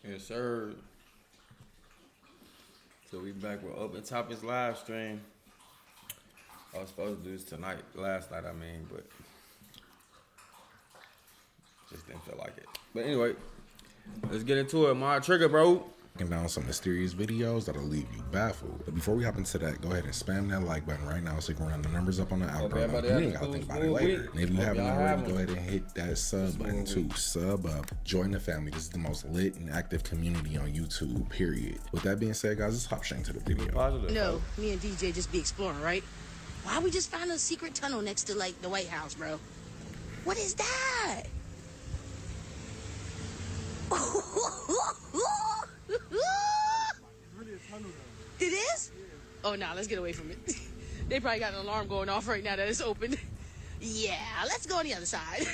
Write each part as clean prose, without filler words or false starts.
Yes, sir. So we back with OpenTopics live stream. I was supposed to do this tonight, last night I mean, but just didn't feel like it. But anyway, let's get into it. My trigger, bro. Breaking down some mysterious videos that'll leave you baffled. But before we hop into that, go ahead and spam that like button right now so you can run the numbers up on the outro. everybody You had ain't a gotta cool think about it school later. week. And if you Hope haven't y'all already, have go one. ahead and hit that sub button too. Sub up. Join the family. This is the most lit and active community on YouTube, period. With that being said, guys, let's hop straight into the video. Positive. No, me and DJ just be exploring, right? Why we just found a secret tunnel next to, like, the White House, bro? What is that? It is? Oh, nah, let's get away from it. They probably got an alarm going off right now that it's open. Yeah, let's go on the other side.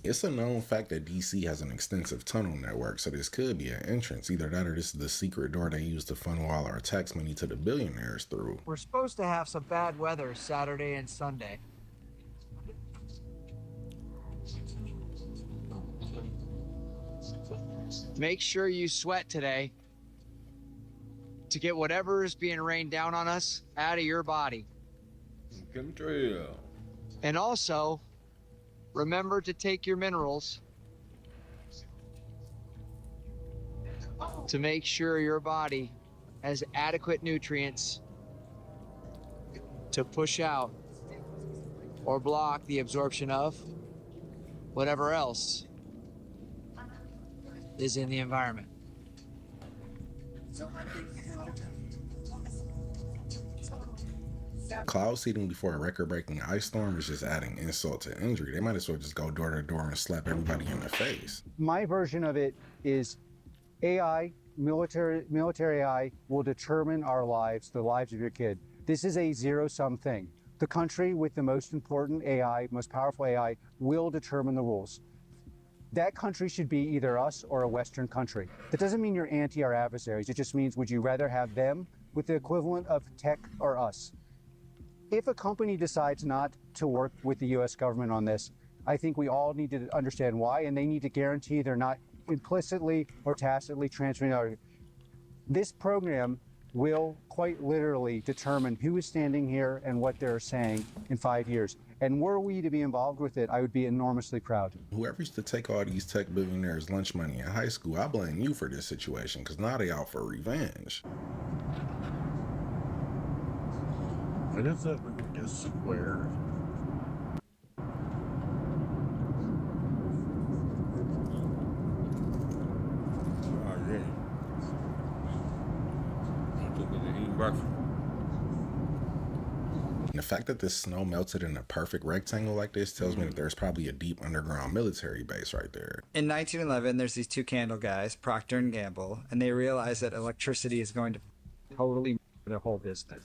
It's a known fact that DC has an extensive tunnel network, so this could be an entrance. Either that or this is the secret door they use to funnel all our tax money to the billionaires through. We're supposed to have some bad weather Saturday and Sunday. Make sure you sweat today to get whatever is being rained down on us out of your body. Chemtrail. And also, remember to take your minerals to make sure your body has adequate nutrients to push out or block the absorption of whatever else is in the environment. Cloud seeding before a record-breaking ice storm is just adding insult to injury. They might as well just go door to door and slap everybody in the face. My version of it is AI, military AI will determine our lives, the lives of your kid. This is a zero-sum thing. The country with the most important AI, most powerful AI, will determine the rules. That country should be either us or a Western country. That doesn't mean you're anti our adversaries. It just means, would you rather have them with the equivalent of tech or us? If a company decides not to work with the US government on this, I think we all need to understand why, and they need to guarantee they're not implicitly or tacitly transferring our. This program will quite literally determine who is standing here and what they're saying in 5 years. And were we to be involved with it, I would be enormously proud. Whoever used to take all these tech billionaires' lunch money in high school, I blame you for this situation, because now they out for revenge. What is it? Just square. Oh, yeah. I took it to eat breakfast. And the fact that this snow melted in a perfect rectangle like this tells me that there's probably a deep underground military base right there. In 1911, there's these two candle guys, Procter and Gamble, and they realize that electricity is going to totally their whole business.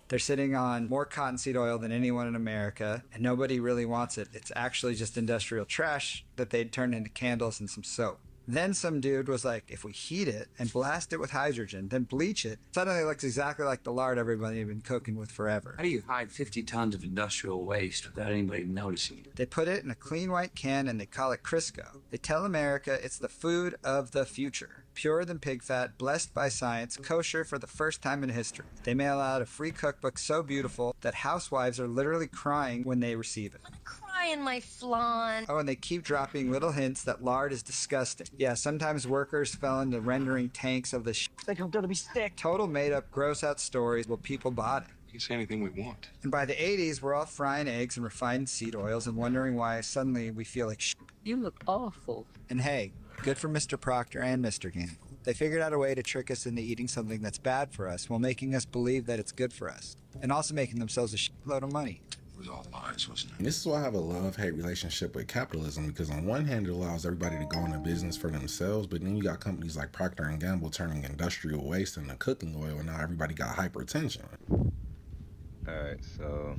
They're sitting on more cottonseed oil than anyone in America, and nobody really wants it. It's actually just industrial trash that they'd turn into candles and some soap. Then some dude was like, if we heat it and blast it with hydrogen, then bleach it, suddenly it looks exactly like the lard everybody had been cooking with forever. How do you hide 50 tons of industrial waste without anybody noticing it? They put it in a clean white can and they call it Crisco. They tell America it's the food of the future. Purer than pig fat, blessed by science, kosher for the first time in history. They mail out a free cookbook so beautiful that housewives are literally crying when they receive it. Crying my flan. Oh, and they keep dropping little hints that lard is disgusting. Yeah, sometimes workers fell into rendering tanks of the like I'm gonna be sick. Total made up, gross out stories while people bought it. You can say anything we want. And by the 80s, we're all frying eggs and refined seed oils and wondering why suddenly we feel like You look awful. And hey, good for Mr. Proctor and Mr. Gamble. They figured out a way to trick us into eating something that's bad for us while making us believe that it's good for us. And also making themselves a shitload of money. It was all lies, wasn't it? And this is why I have a love-hate relationship with capitalism, because on one hand it allows everybody to go into business for themselves, but then you got companies like Procter and Gamble turning industrial waste into cooking oil, and now everybody got hypertension. Alright, so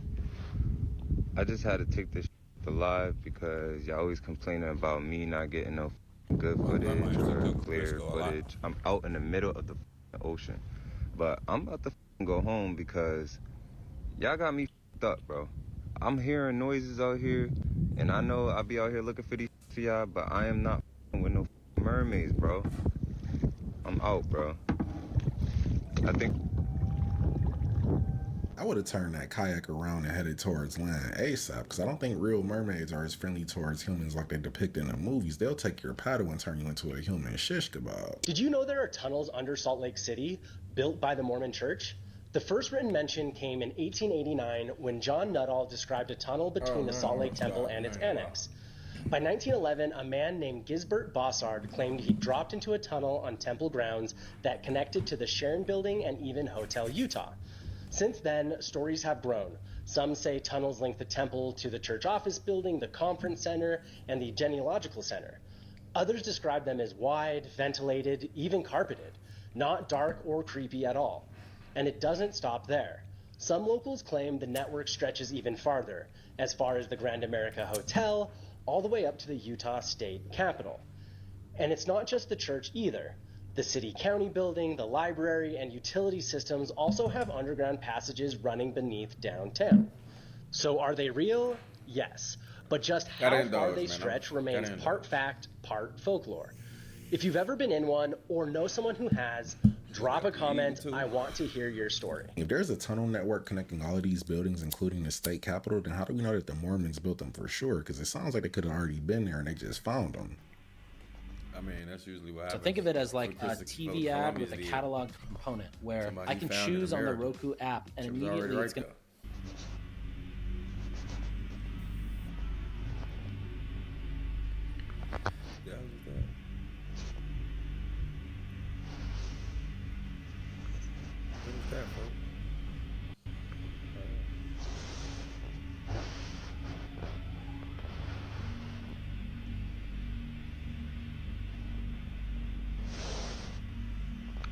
I just had to take this to live because y'all always complaining about me not getting no good footage or clear footage. I'm out in the middle of the ocean, but I'm about to go home because y'all got me up, bro. I'm hearing noises out here, and I know I'll be out here looking for these for y'all, but I am not with no mermaids, bro. I'm out, bro. I think I would have turned that kayak around and headed towards land ASAP, because I don't think real mermaids are as friendly towards humans like they depict in the movies. They'll take your paddle and turn you into a human shish kebab. Did you know there are tunnels under Salt Lake City built by the Mormon Church? The first written mention came in 1889 when John Nuttall described a tunnel between the Salt Lake Temple and its annex. By 1911, a man named Gisbert Bossard claimed he dropped into a tunnel on temple grounds that connected to the Sharon Building and even Hotel Utah. Since then, stories have grown. Some say tunnels link the temple to the church office building, the conference center, and the genealogical center. Others describe them as wide, ventilated, even carpeted, not dark or creepy at all. And it doesn't stop there. Some locals claim the network stretches even farther, as far as the Grand America Hotel, all the way up to the Utah State Capitol. And it's not just the church either. The city-county building, the library, and utility systems also have underground passages running beneath downtown. So are they real? Yes. But just how far they stretch remains part fact, part folklore. If you've ever been in one or know someone who has, drop a comment. I want to hear your story. If there's a tunnel network connecting all of these buildings, including the state capitol, then how do we know that the Mormons built them for sure? Because it sounds like they could have already been there and they just found them. I mean, that's usually what happens. So think of it as like a TV ad with a catalog component where I can choose on the Roku app and immediately it's going to...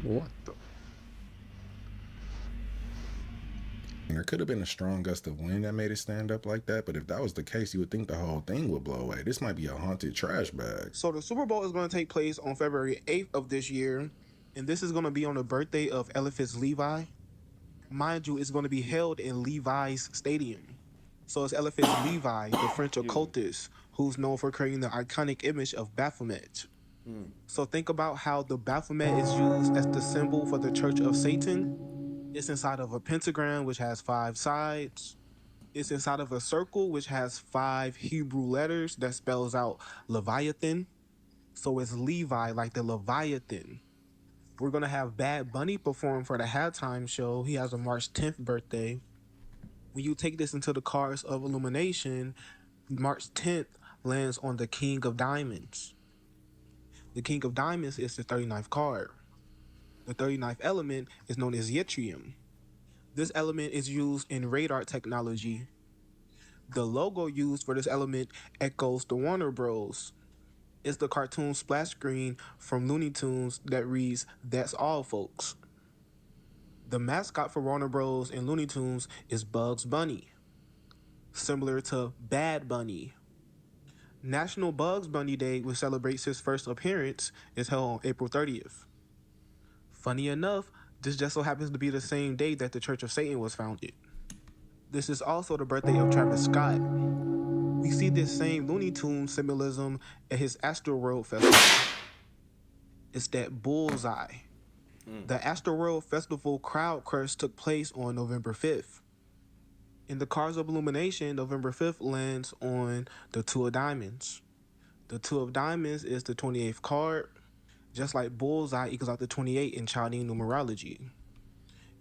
What the? There could have been a strong gust of wind that made it stand up like that, but if that was the case, you would think the whole thing would blow away. This might be a haunted trash bag. So the Super Bowl is going to take place on February 8th of this year, and this is going to be on the birthday of Eliphas Levi. Mind you, it's going to be held in Levi's Stadium. So it's Eliphas Levi, the French occultist, who's known for creating the iconic image of Baphomet. So think about how the Baphomet is used as the symbol for the Church of Satan. It's inside of a pentagram, which has 5 sides. It's inside of a circle, which has 5 Hebrew letters that spells out Leviathan. So it's Levi, like the Leviathan. We're going to have Bad Bunny perform for the halftime show. He has a March 10th birthday. When you take this into the cards of illumination, March 10th lands on the King of Diamonds. The King of Diamonds is the 39th card. The 39th element is known as yttrium. This element is used in radar technology. The logo used for this element echoes the Warner Bros. It's the cartoon splash screen from Looney Tunes that reads, "That's all, folks." The mascot for Warner Bros. And Looney Tunes is Bugs Bunny, similar to Bad Bunny. National Bugs Bunny Day, which celebrates his first appearance, is held on April 30th. Funny enough, this just so happens to be the same day that the Church of Satan was founded. This is also the birthday of Travis Scott. We see this same Looney Tunes symbolism at his Astroworld Festival. It's that bullseye. The Astroworld Festival crowd crush took place on November 5th. In the cards of illumination, November 5th lands on the 2 of Diamonds. The 2 of Diamonds is the 28th card, just like bullseye equals out to 28 in Chinese numerology.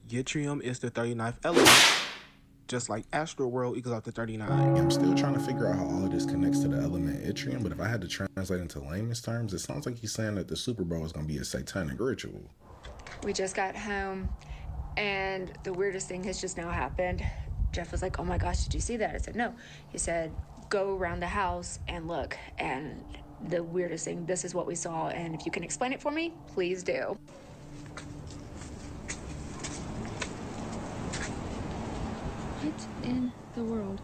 Yttrium is the 39th element, just like Astroworld equals out to 39. I'm still trying to figure out how all of this connects to the element yttrium, but if I had to translate into layman's terms, it sounds like he's saying that the Super Bowl is going to be a satanic ritual. We just got home, and the weirdest thing has just now happened. Jeff was like, "Oh my gosh, did you see that?" I said, "No." He said, "Go around the house and look." And the weirdest thing, this is what we saw. And if you can explain it for me, please do. What in the world?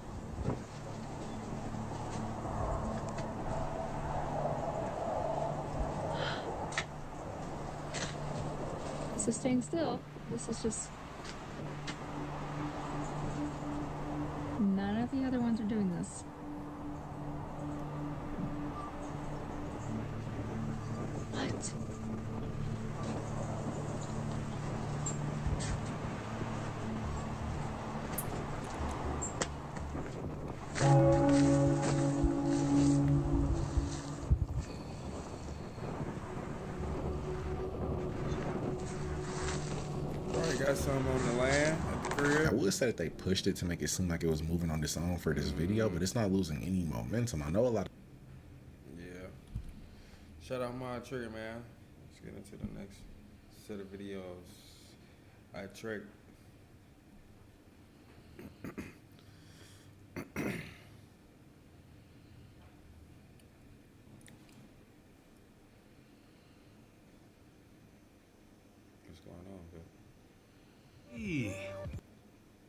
This is staying still. This is just... None of the other ones are doing this. What? got some on the land at the crib. I would say that they pushed it to make it seem like it was moving on its own for this video, but it's not losing any momentum. I know a lot of... Yeah. Shout out my trigger, man. Let's get into the next set of videos. I trick.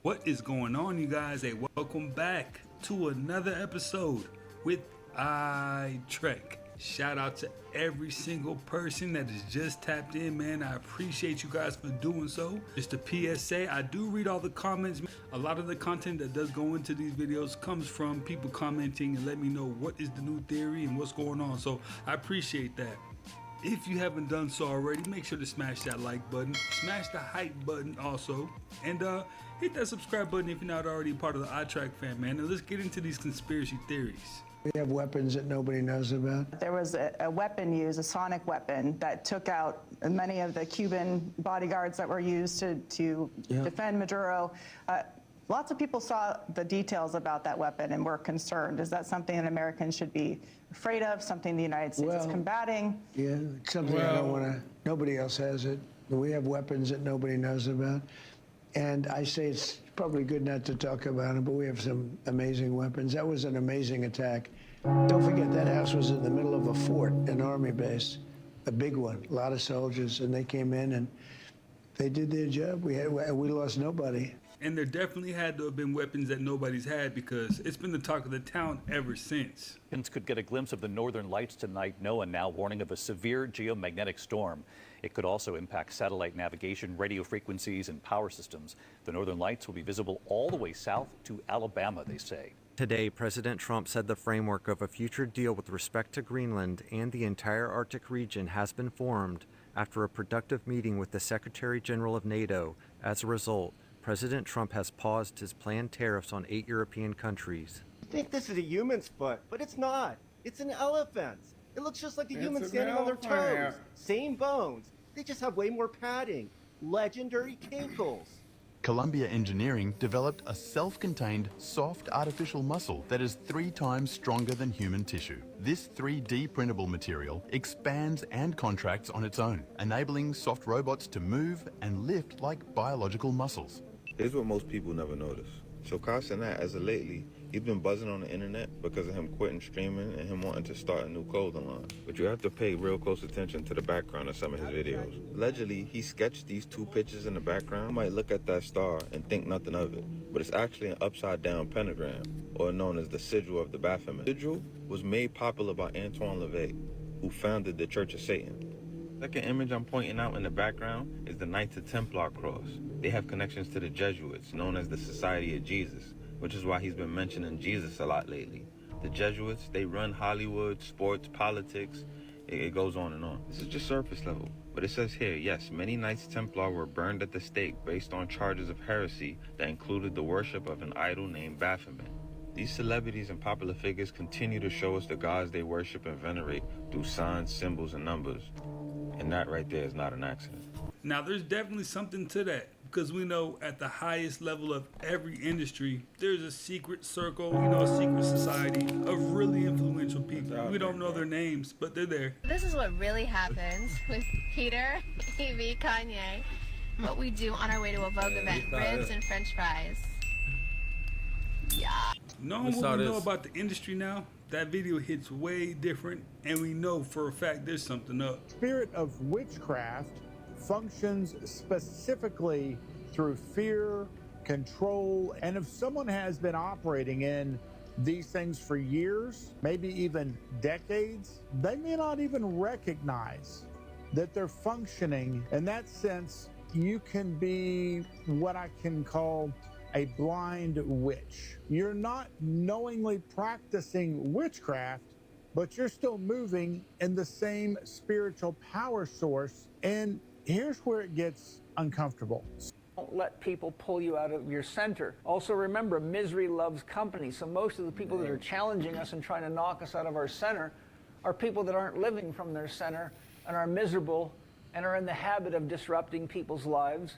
What is going on, you guys? Hey, welcome back to another episode with iTrek. Shout out to every single person that has just tapped in, man. I appreciate you guys for doing so. Just a PSA, I do read all the comments. A lot of the content that does go into these videos comes from people commenting and let me know what is the new theory and what's going on. So I appreciate that. If you haven't done so already, make sure to smash that like button, smash the hype button also, and hit that subscribe button if you're not already part of the iTrek fam, man. Now let's get into these conspiracy theories. We have weapons that nobody knows about. There was a weapon used, a sonic weapon, that took out many of the Cuban bodyguards that were used to defend Maduro. Lots of people saw the details about that weapon and were concerned. Is that something that Americans should be afraid of, something the United States is combating? Yeah, it's something I don't want to, nobody else has it. We have weapons that nobody knows about. And I say it's probably good not to talk about it, but we have some amazing weapons. That was an amazing attack. Don't forget, that house was in the middle of a fort, an army base, a big one, a lot of soldiers, and they came in and they did their job. We lost nobody. And there definitely had to have been weapons that nobody's had because it's been the talk of the town ever since. Could get a glimpse of the northern lights tonight. NOAA now warning of a severe geomagnetic storm. It could also impact satellite navigation, radio frequencies, and power systems. The northern lights will be visible all the way south to Alabama, they say. Today, President Trump said the framework of a future deal with respect to Greenland and the entire Arctic region has been formed after a productive meeting with the Secretary General of NATO. As a result, President Trump has paused his planned tariffs on 8 European countries. I think this is a human's foot, but it's not. It's an elephant's. It looks just like a human standing on their toes. Same bones. They just have way more padding. Legendary kinkles. Columbia Engineering developed a self-contained, soft artificial muscle that is 3 times stronger than human tissue. This 3D printable material expands and contracts on its own, enabling soft robots to move and lift like biological muscles. Here's what most people never notice. So Casanat, as of lately, he's been buzzing on the internet because of him quitting streaming and him wanting to start a new clothing line. But you have to pay real close attention to the background of some of his videos. Allegedly, he sketched these 2 pictures in the background. You might look at that star and think nothing of it, but it's actually an upside-down pentagram, or known as the sigil of the Baphomet. The sigil was made popular by Antoine LaVey, who founded the Church of Satan. The second image I'm pointing out in the background is the Knights of Templar cross. They have connections to the Jesuits, known as the Society of Jesus, which is why he's been mentioning Jesus a lot lately. The Jesuits, they run Hollywood, sports, politics, it goes on and on. This is just surface level. But it says here, yes, many Knights Templar were burned at the stake based on charges of heresy that included the worship of an idol named Baphomet. These celebrities and popular figures continue to show us the gods they worship and venerate through signs, symbols, and numbers. And that right there is not an accident. Now, there's definitely something to that because we know at the highest level of every industry, there's a secret circle, a secret society of really influential people. We don't know their names, but they're there. This is what really happens with Peter, Evie, Kanye. What we do on our way to a Vogue event, ribs and french fries. Yeah. Knowing what we know about the industry now, that video hits way different, and we know for a fact there's something up. Spirit of witchcraft functions specifically through fear, control, and if someone has been operating in these things for years, maybe even decades, they may not even recognize that they're functioning. In that sense, you can be what I can call a blind witch. You're not knowingly practicing witchcraft, but you're still moving in the same spiritual power source. And here's where it gets uncomfortable. Don't let people pull you out of your center. Also remember, misery loves company. So most of the people that are challenging us and trying to knock us out of our center are people that aren't living from their center and are miserable and are in the habit of disrupting people's lives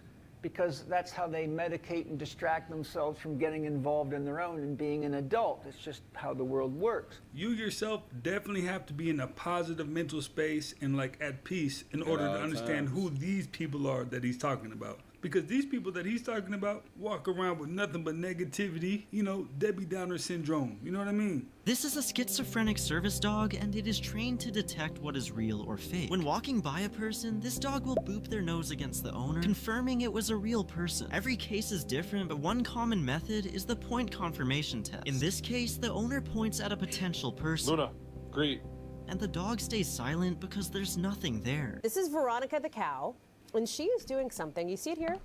because that's how they medicate and distract themselves from getting involved in their own and being an adult. It's just how the world works. You yourself definitely have to be in a positive mental space and like at peace in order to understand who these people are that he's talking about. Because these people that he's talking about walk around with nothing but negativity, you know, Debbie Downer syndrome. You know what I mean? This is a schizophrenic service dog, and it is trained to detect what is real or fake. When walking by a person, this dog will boop their nose against the owner, confirming it was a real person. Every case is different, but one common method is the point confirmation test. In this case, the owner points at a potential person. Luna, great. And the dog stays silent because there's nothing there. This is Veronica the cow, and she is doing something, you see it here,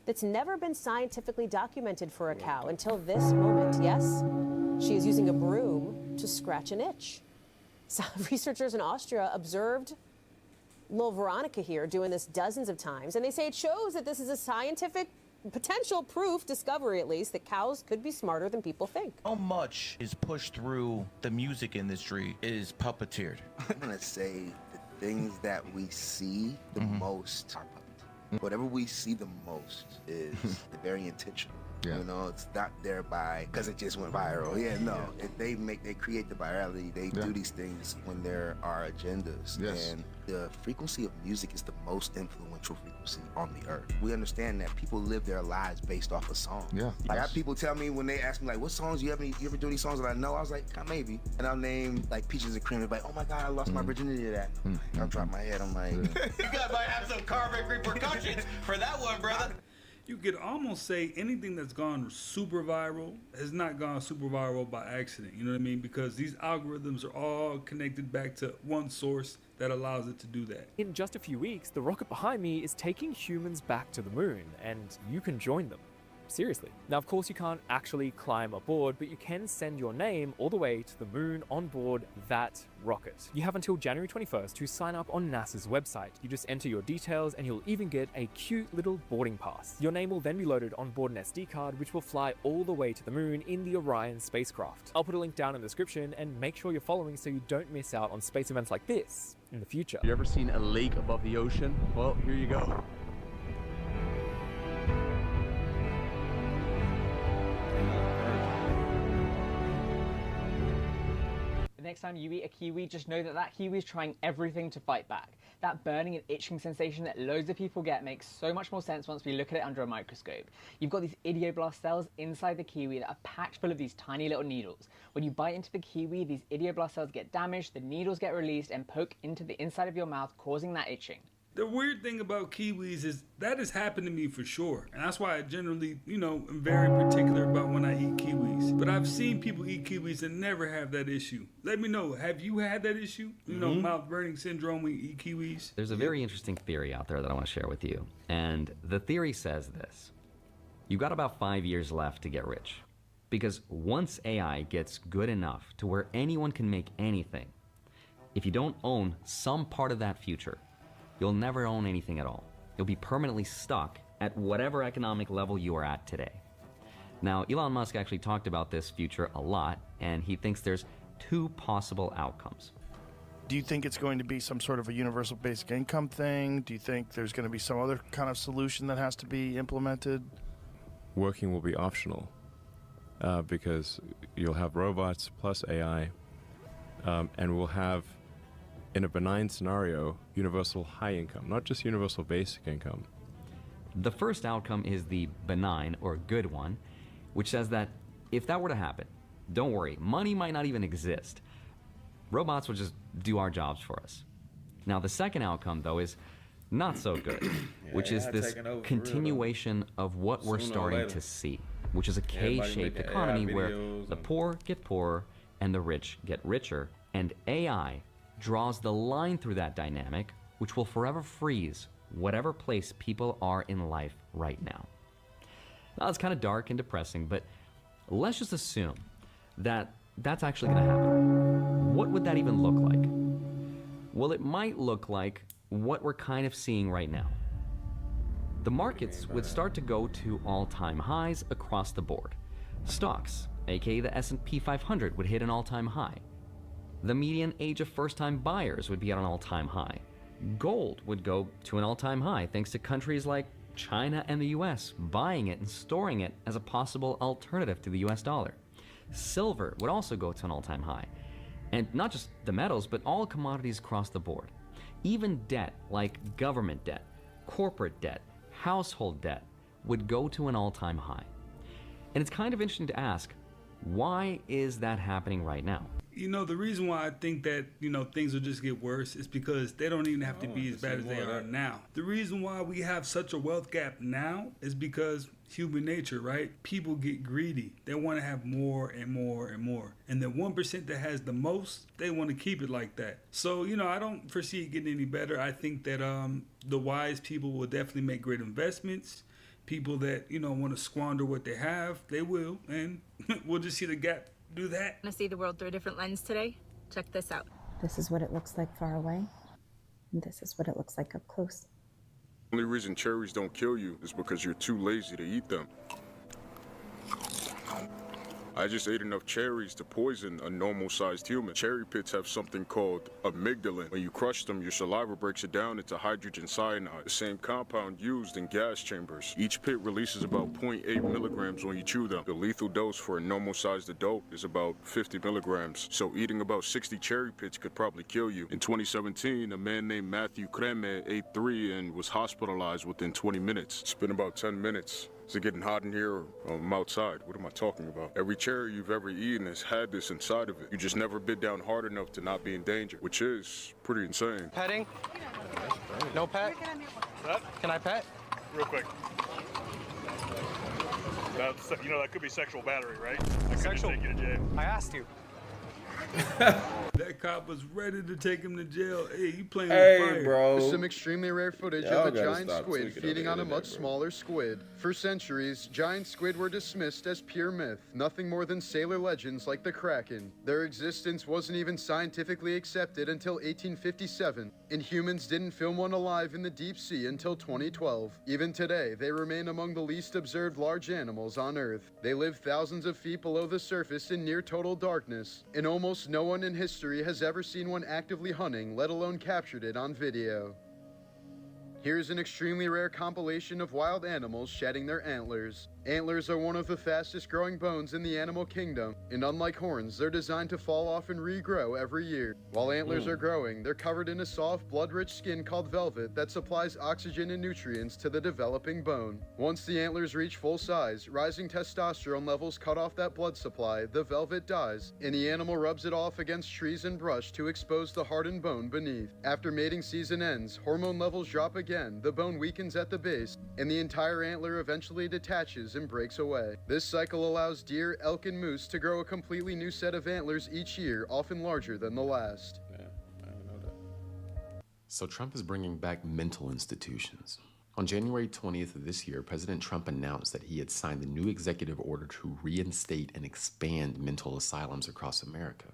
that's never been scientifically documented for a cow until this moment. Yes, she is using a broom to scratch an itch. So researchers in Austria observed little Veronica here doing this dozens of times, and they say it shows that this is a scientific potential proof, discovery at least, that cows could be smarter than people think. How much is pushed through the music industry is puppeteered? I'm gonna say the things that we see the most are puppeteered. Whatever we see the most is very intentional. You know, it's not there by because it just went viral. Yeah, no. They create the virality. They do these things when there are agendas. And the frequency of music is the most influential frequency on the earth. We understand that people live their lives based off of songs. Like I have people tell me when they ask me like, what songs you ever do these songs that I know? I was like, maybe. And I'll name like Peaches and Cream. They're like, oh my God, I lost my virginity to that. I'll drop my head. I'm like, You guys might have some karmic repercussions for that one, brother. You could almost say anything that's gone super viral has not gone super viral by accident. You know what I mean? Because these algorithms are all connected back to one source that allows it to do that. In just a few weeks, the rocket behind me is taking humans back to the moon, and you can join them. Seriously. Now, of course, you can't actually climb aboard, but you can send your name all the way to the moon on board that rocket. You have until January 21st to sign up on NASA's website. You just enter your details and you'll even get a cute little boarding pass. Your name will then be loaded on board an SD card, which will fly all the way to the moon in the Orion spacecraft. I'll put a link down in the description and make sure you're following so you don't miss out on space events like this in the future. You ever seen a lake above the ocean? Well, here you go. Next time you eat a kiwi, just know that that kiwi is trying everything to fight back. That burning and itching sensation that loads of people get makes so much more sense once we look at it under a microscope. You've got these idioblast cells inside the kiwi that are packed full of these tiny little needles. When you bite into the kiwi, these idioblast cells get damaged, the needles get released and poke into the inside of your mouth, causing that itching. The weird thing about kiwis is that has happened to me for sure. And that's why I generally, you know, am very particular about when I eat kiwis. But I've seen people eat kiwis and never have that issue. Let me know, have you had that issue? You know, mouth burning syndrome when you eat kiwis? There's a very interesting theory out there that I want to share with you. And the theory says this. You've got about 5 years left to get rich. Because once AI gets good enough to where anyone can make anything, if you don't own some part of that future, you'll never own anything at all. You'll be permanently stuck at whatever economic level you are at today. Now, Elon Musk actually talked about this future a lot, and he thinks there's two possible outcomes. Do you think it's going to be some sort of a universal basic income thing? Do you think there's going to be some other kind of solution that has to be implemented? Working will be optional because you'll have robots plus AI, and we'll have, in a benign scenario, universal high income, not just universal basic income. The first outcome is the benign or good one, which says that if that were to happen, don't worry, money might not even exist. Robots will just do our jobs for us. Now, the second outcome, though, is not so good, which is this continuation of what we're starting to see, which is a K-shaped economy where the poor get poorer and the rich get richer, and AI draws the line through that dynamic, which will forever freeze whatever place people are in life right now. Now, it's kind of dark and depressing, but let's just assume that that's actually going to happen. What would that even look like? Well, it might look like what we're kind of seeing right now. The markets would start to go to all-time highs across the board. Stocks, aka the S&P 500, would hit an all-time high. The median age of first-time buyers would be at an all-time high. Gold would go to an all-time high thanks to countries like China and the US buying it and storing it as a possible alternative to the US dollar. Silver would also go to an all-time high. And not just the metals, but all commodities across the board. Even debt, like government debt, corporate debt, household debt, would go to an all-time high. And it's kind of interesting to ask, why is that happening right now? You know, the reason why I think that, you know, things will just get worse is because they don't even have to be as bad as they are now. The reason why we have such a wealth gap now is because human nature, right? People get greedy. They want to have more and more and more. And the 1% that has the most, they want to keep it like that. So, you know, I don't foresee it getting any better. I think that the wise people will definitely make great investments. People that, you know, want to squander what they have, they will. And we'll just see the gap do that. Want to see the world through a different lens today? Check this out. This is what it looks like far away, and this is what it looks like up close. The only reason cherries don't kill you is because you're too lazy to eat them. I just ate enough cherries to poison a normal-sized human. Cherry pits have something called amygdalin. When you crush them, your saliva breaks it down into hydrogen cyanide, the same compound used in gas chambers. Each pit releases about 0.8 milligrams when you chew them. The lethal dose for a normal-sized adult is about 50 milligrams. So eating about 60 cherry pits could probably kill you. In 2017, a man named Matthew Creme ate 3 and was hospitalized within 20 minutes. It's been about 10 minutes. Is it getting hot in here or I'm outside? What am I talking about? Every cherry you've ever eaten has had this inside of it. You just never bit down hard enough to not be in danger, which is pretty insane. Petting? No pet? Can I pet? Real quick. That's, you know, that could be sexual battery, right? I could just take you to jail. I asked you. That cop was ready to take him to jail. Hey, you playing with fire. Bro. This is some extremely rare footage of a giant squid feeding on a much smaller squid. For centuries, giant squid were dismissed as pure myth, nothing more than sailor legends like the Kraken. Their existence wasn't even scientifically accepted until 1857, and humans didn't film one alive in the deep sea until 2012. Even today, they remain among the least observed large animals on Earth. They live thousands of feet below the surface in near total darkness, and almost no one in history has ever seen one actively hunting, let alone captured it on video. Here's an extremely rare compilation of wild animals shedding their antlers. Antlers are one of the fastest growing bones in the animal kingdom, and unlike horns, they're designed to fall off and regrow every year. While antlers are growing, they're covered in a soft, blood-rich skin called velvet that supplies oxygen and nutrients to the developing bone. Once the antlers reach full size, rising testosterone levels cut off that blood supply, the velvet dies, and the animal rubs it off against trees and brush to expose the hardened bone beneath. After mating season ends, hormone levels drop again, the bone weakens at the base, and the entire antler eventually detaches and breaks away. This cycle allows deer, elk, and moose to grow a completely new set of antlers each year, often larger than the last. Yeah, I didn't know that. So Trump is bringing back mental institutions. On January 20th of this year, President Trump announced that he had signed the new executive order to reinstate and expand mental asylums across America.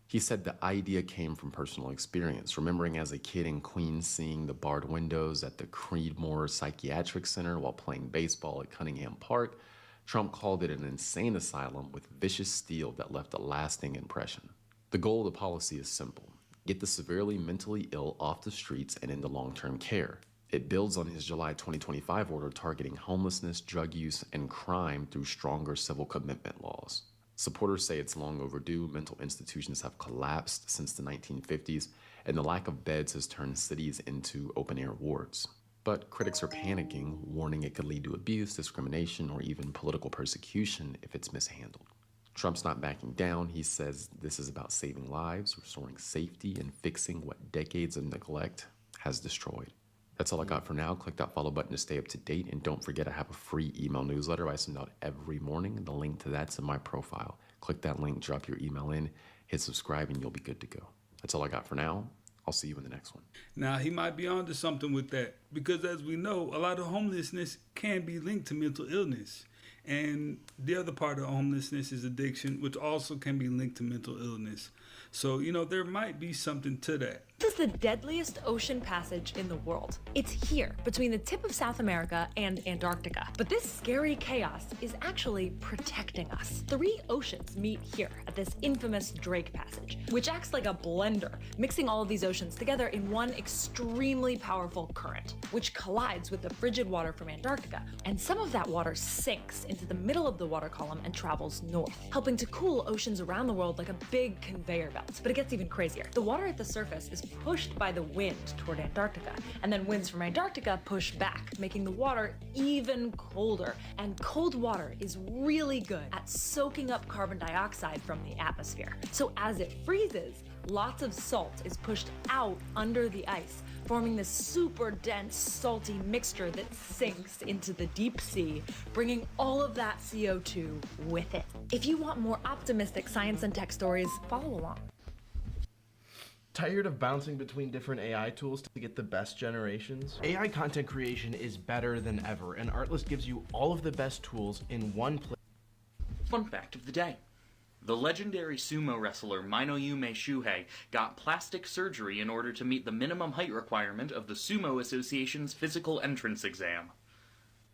He said the idea came from personal experience, remembering as a kid in Queens seeing the barred windows at the Creedmoor Psychiatric Center while playing baseball at Cunningham Park. Trump called it an insane asylum with vicious steel that left a lasting impression. The goal of the policy is simple: get the severely mentally ill off the streets and into long-term care. It builds on his July 2025 order targeting homelessness, drug use, and crime through stronger civil commitment laws. Supporters say it's long overdue. Mental institutions have collapsed since the 1950s, and the lack of beds has turned cities into open-air wards. But critics are panicking, warning it could lead to abuse, discrimination, or even political persecution if it's mishandled. Trump's not backing down. He says this is about saving lives, restoring safety, and fixing what decades of neglect has destroyed. That's all I got for now. Click that follow button to stay up to date, and don't forget I have a free email newsletter I send out every morning. The link to that's in my profile. Click that link, drop your email in, hit subscribe, and you'll be good to go. That's all I got for now. I'll see you in the next one. Now, he might be onto something with that, because as we know, a lot of homelessness can be linked to mental illness. And the other part of homelessness is addiction, which also can be linked to mental illness. So, you know, there might be something to that. This is the deadliest ocean passage in the world. It's here, between the tip of South America and Antarctica. But this scary chaos is actually protecting us. 3 oceans meet here at this infamous Drake Passage, which acts like a blender, mixing all of these oceans together in one extremely powerful current, which collides with the frigid water from Antarctica. And some of that water sinks into the middle of the water column and travels north, helping to cool oceans around the world like a big conveyor belt. But it gets even crazier. The water at the surface is pushed by the wind toward Antarctica, and then winds from Antarctica push back, making the water even colder. And cold water is really good at soaking up carbon dioxide from the atmosphere. So as it freezes, lots of salt is pushed out under the ice, forming this super dense, salty mixture that sinks into the deep sea, bringing all of that CO2 with it. If you want more optimistic science and tech stories, follow along. Tired of bouncing between different AI tools to get the best generations? AI content creation is better than ever, and Artlist gives you all of the best tools in one place. Fun fact of the day. The legendary sumo wrestler Minoyume Shuhei got plastic surgery in order to meet the minimum height requirement of the Sumo Association's physical entrance exam.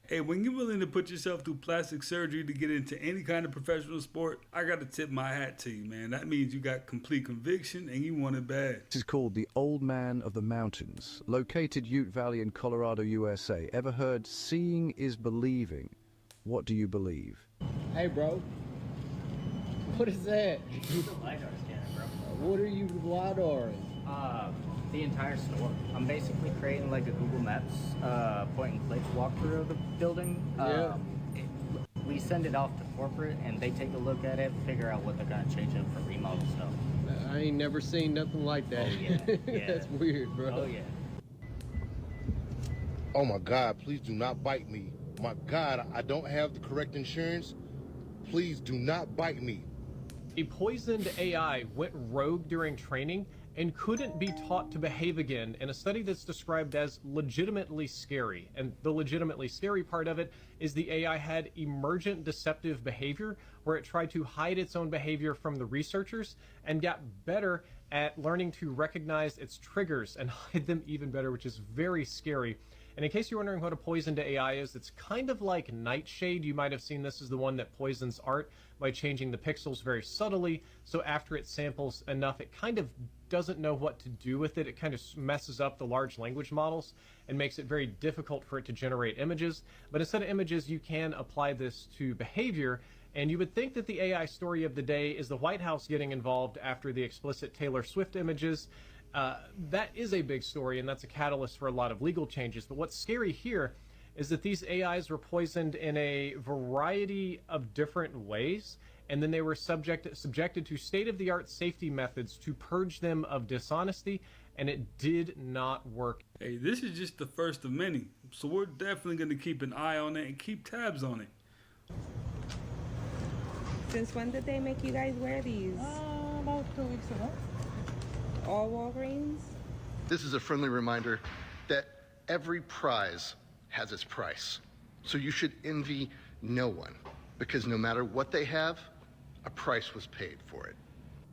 Hey, when you're willing to put yourself through plastic surgery to get into any kind of professional sport, I gotta tip my hat to you, man. That means you got complete conviction and you want it bad. This is called the Old Man of the Mountains, located Ute Valley in Colorado, USA. Ever heard seeing is believing? What do you believe? Hey, bro. What is that? It's a LiDAR scanner, bro. What are you LiDARing? The entire store. I'm basically creating like a Google Maps point and click walkthrough of the building. We send it off to corporate and they take a look at it, figure out what they're gonna change up for remodel stuff. I ain't never seen nothing like that. Oh, yeah. That's weird, bro. Oh yeah. Oh my God, please do not bite me. My God, I don't have the correct insurance. Please do not bite me. A poisoned AI went rogue during training and couldn't be taught to behave again in a study that's described as legitimately scary. And the legitimately scary part of it is the AI had emergent deceptive behavior where it tried to hide its own behavior from the researchers and got better at learning to recognize its triggers and hide them even better, which is very scary. And in case you're wondering what a poisoned AI is, it's kind of like Nightshade. You might have seen this is the one that poisons art by changing the pixels very subtly. So after it samples enough, it kind of doesn't know what to do with it. It kind of messes up the large language models and makes it very difficult for it to generate images. But instead of images, you can apply this to behavior. And you would think that the AI story of the day is the White House getting involved after the explicit Taylor Swift images. That is a big story, and that's a catalyst for a lot of legal changes. But what's scary here is that these AIs were poisoned in a variety of different ways, and then they were subjected to state-of-the-art safety methods to purge them of dishonesty, and it did not work. Hey, this is just the first of many, so we're definitely going to keep an eye on it and keep tabs on it. Since when did they make you guys wear these? About 2 weeks ago. All Walgreens? This is a friendly reminder that every prize has its price. So you should envy no one, because no matter what they have, a price was paid for it.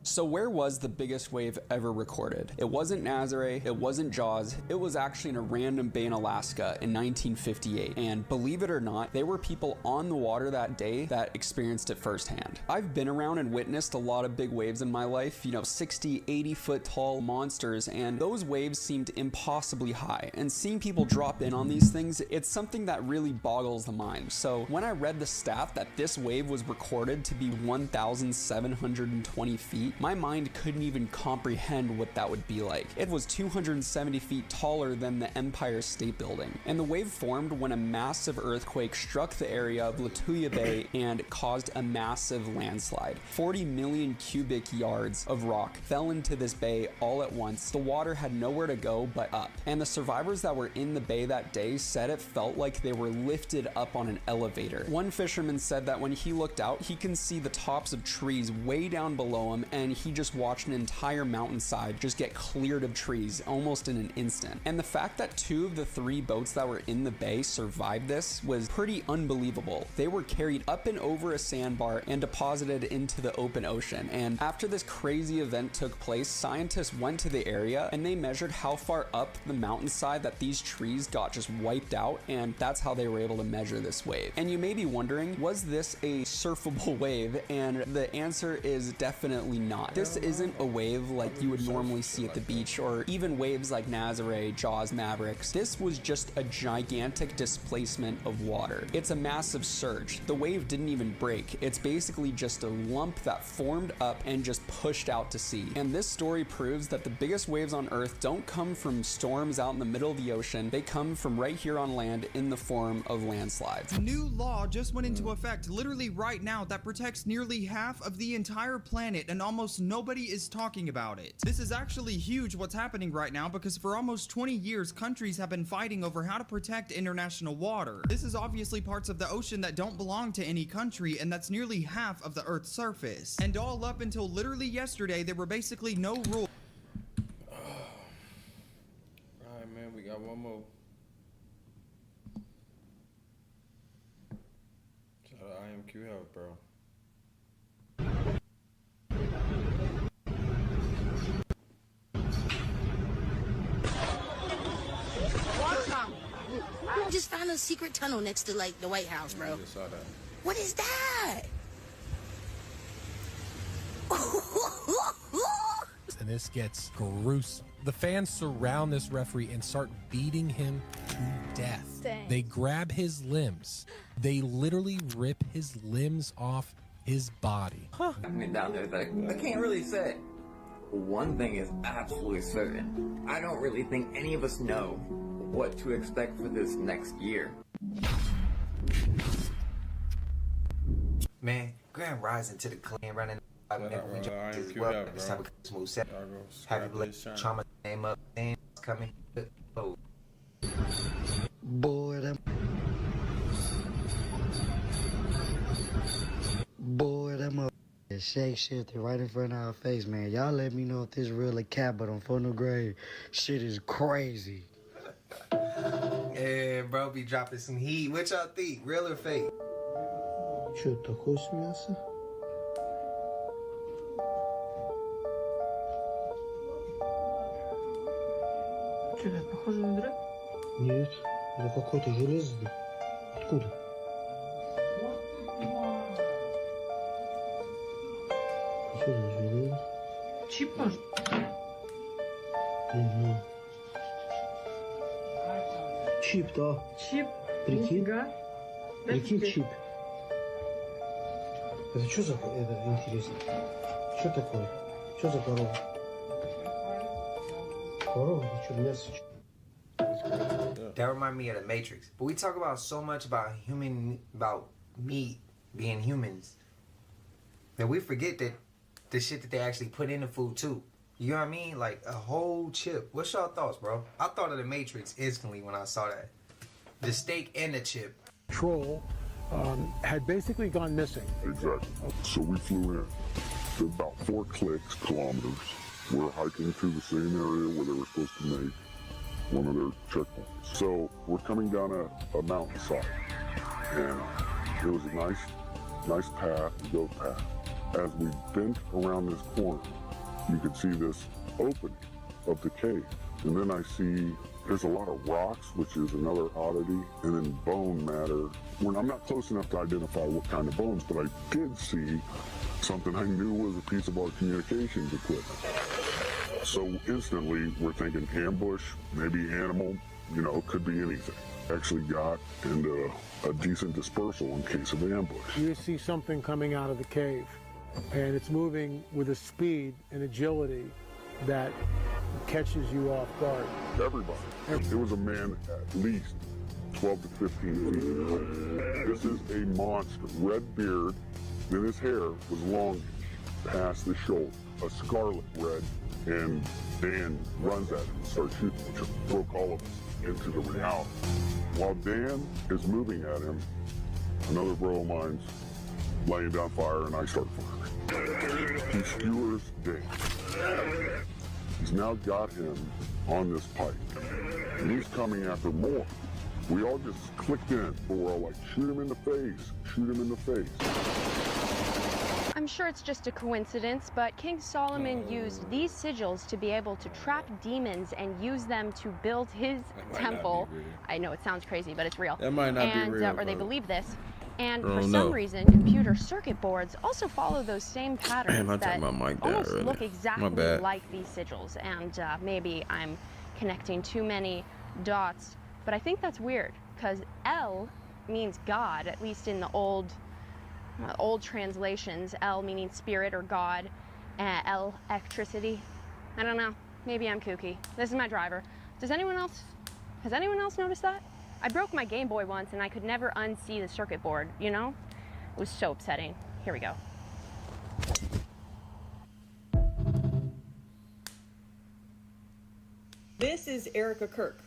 So where was the biggest wave ever recorded? It wasn't Nazare, it wasn't Jaws, it was actually in a random bay in Alaska in 1958. And believe it or not, there were people on the water that day that experienced it firsthand. I've been around and witnessed a lot of big waves in my life, 60, 80 foot tall monsters, and those waves seemed impossibly high. And seeing people drop in on these things, it's something that really boggles the mind. So when I read the stat that this wave was recorded to be 1,720 feet, my mind couldn't even comprehend what that would be like. It was 270 feet taller than the Empire State Building. And the wave formed when a massive earthquake struck the area of Lituya Bay and caused a massive landslide. 40 million cubic yards of rock fell into this bay all at once. The water had nowhere to go but up. And the survivors that were in the bay that day said it felt like they were lifted up on an elevator. One fisherman said that when he looked out, he can see the tops of trees way down below him, and and he just watched an entire mountainside just get cleared of trees almost in an instant. And the fact that 2 of the 3 boats that were in the bay survived this was pretty unbelievable. They were carried up and over a sandbar and deposited into the open ocean. And after this crazy event took place, scientists went to the area and they measured how far up the mountainside that these trees got just wiped out, and that's how they were able to measure this wave. And you may be wondering, was this a surfable wave? And the answer is definitely not. This isn't a wave like you would normally see at the beach, or even waves like Nazare, Jaws, Mavericks. This was just a gigantic displacement of water. It's a massive surge. The wave didn't even break. It's basically just a lump that formed up and just pushed out to sea. And this story proves that the biggest waves on Earth don't come from storms out in the middle of the ocean. They come from right here on land in the form of landslides. A new law just went into effect literally right now that protects nearly half of the entire planet, and almost nobody is talking about it. This is actually huge what's happening right now, because for almost 20 years countries have been fighting over how to protect international water. This is obviously parts of the ocean that don't belong to any country, and that's nearly half of the Earth's surface. And all up until literally yesterday, there were basically no rules. Alright, man, we got one more. Shout out IMQ Health, bro. I just found a secret tunnel next to, like, the White House, bro. I just saw that. What is that? And this gets gruesome. The fans surround this referee and start beating him to death. Dang. They grab his limbs. They literally rip his limbs off his body. Happening down there, like, I can't really say. One thing is absolutely certain. I don't really think any of us know what to expect for this next year. Man, Grand Rising to the clean running. This type of smooth set. Happy Black Trauma name up. And coming. Oh. Boy, that mother shake shifted right in front of our face, man. Y'all let me know if this real or cap, but on Funnel Grave, shit is crazy. Yeah, bro, be dropping some heat. What y'all think? Real or fake? Что, такое с мяса? Что, это похоже на дыру? Нет, это какой-то железный. Откуда? Что за железо? Чип, может? Угу. Чип, да. Чип? Прикинь? Нифига. Прикинь, чип. Это что за... Это интересно. Что такое? Что за корова? Корова? Это что, мясо? That remind me of the Matrix. But we talk about so much about meat being humans that we forget that the shit that they actually put in the food too. You know what I mean? Like a whole chip. What's y'all thoughts, bro? I thought of the Matrix instantly when I saw that. The steak and the chip. Troll had basically gone missing. Exactly. So we flew in to about 4 kilometers. We're hiking through the same area where they were supposed to make one of their checkpoints. So we're coming down a mountainside, and it was a nice path, goat path. As we bent around this corner, you could see this opening of the cave. And then I see there's a lot of rocks, which is another oddity, and then bone matter. When I'm not close enough to identify what kind of bones, but I did see something I knew was a piece of our communications equipment. So instantly, we're thinking ambush, maybe animal, you know, it could be anything. Actually got into a decent dispersal in case of ambush. You see something coming out of the cave, and it's moving with a speed and agility that catches you off guard. Everybody. It was a man at least 12 to 15 feet. This is a monster. Red beard, then his hair was long past the shoulder, a scarlet red, and Dan runs at him and starts shooting, which broke all of us into the reality. While Dan is moving at him, another bro of mine's laying down fire, and I start firing. He skewers day. He's now got him on this pipe, and he's coming after more. We all just clicked in, but we're all like, shoot him in the face, shoot him in the face. I'm sure it's just a coincidence, but King Solomon used these sigils to be able to trap demons and use them to build his temple. I know it sounds crazy, but it's real. That might not be real, or they bro. believe this. And I for don't some know. reason, computer circuit boards also follow those same patterns Damn, I that talking about Mike almost earlier. look My exactly bad. like these sigils. And maybe I'm connecting too many dots, but I think that's weird because El means God, at least in the old translations. El meaning spirit or God, electricity. I don't know. Maybe I'm kooky. This is my driver. Has anyone else noticed that? I broke my Game Boy once and I could never unsee the circuit board, you know? It was so upsetting. Here we go. This is Erica Kirk.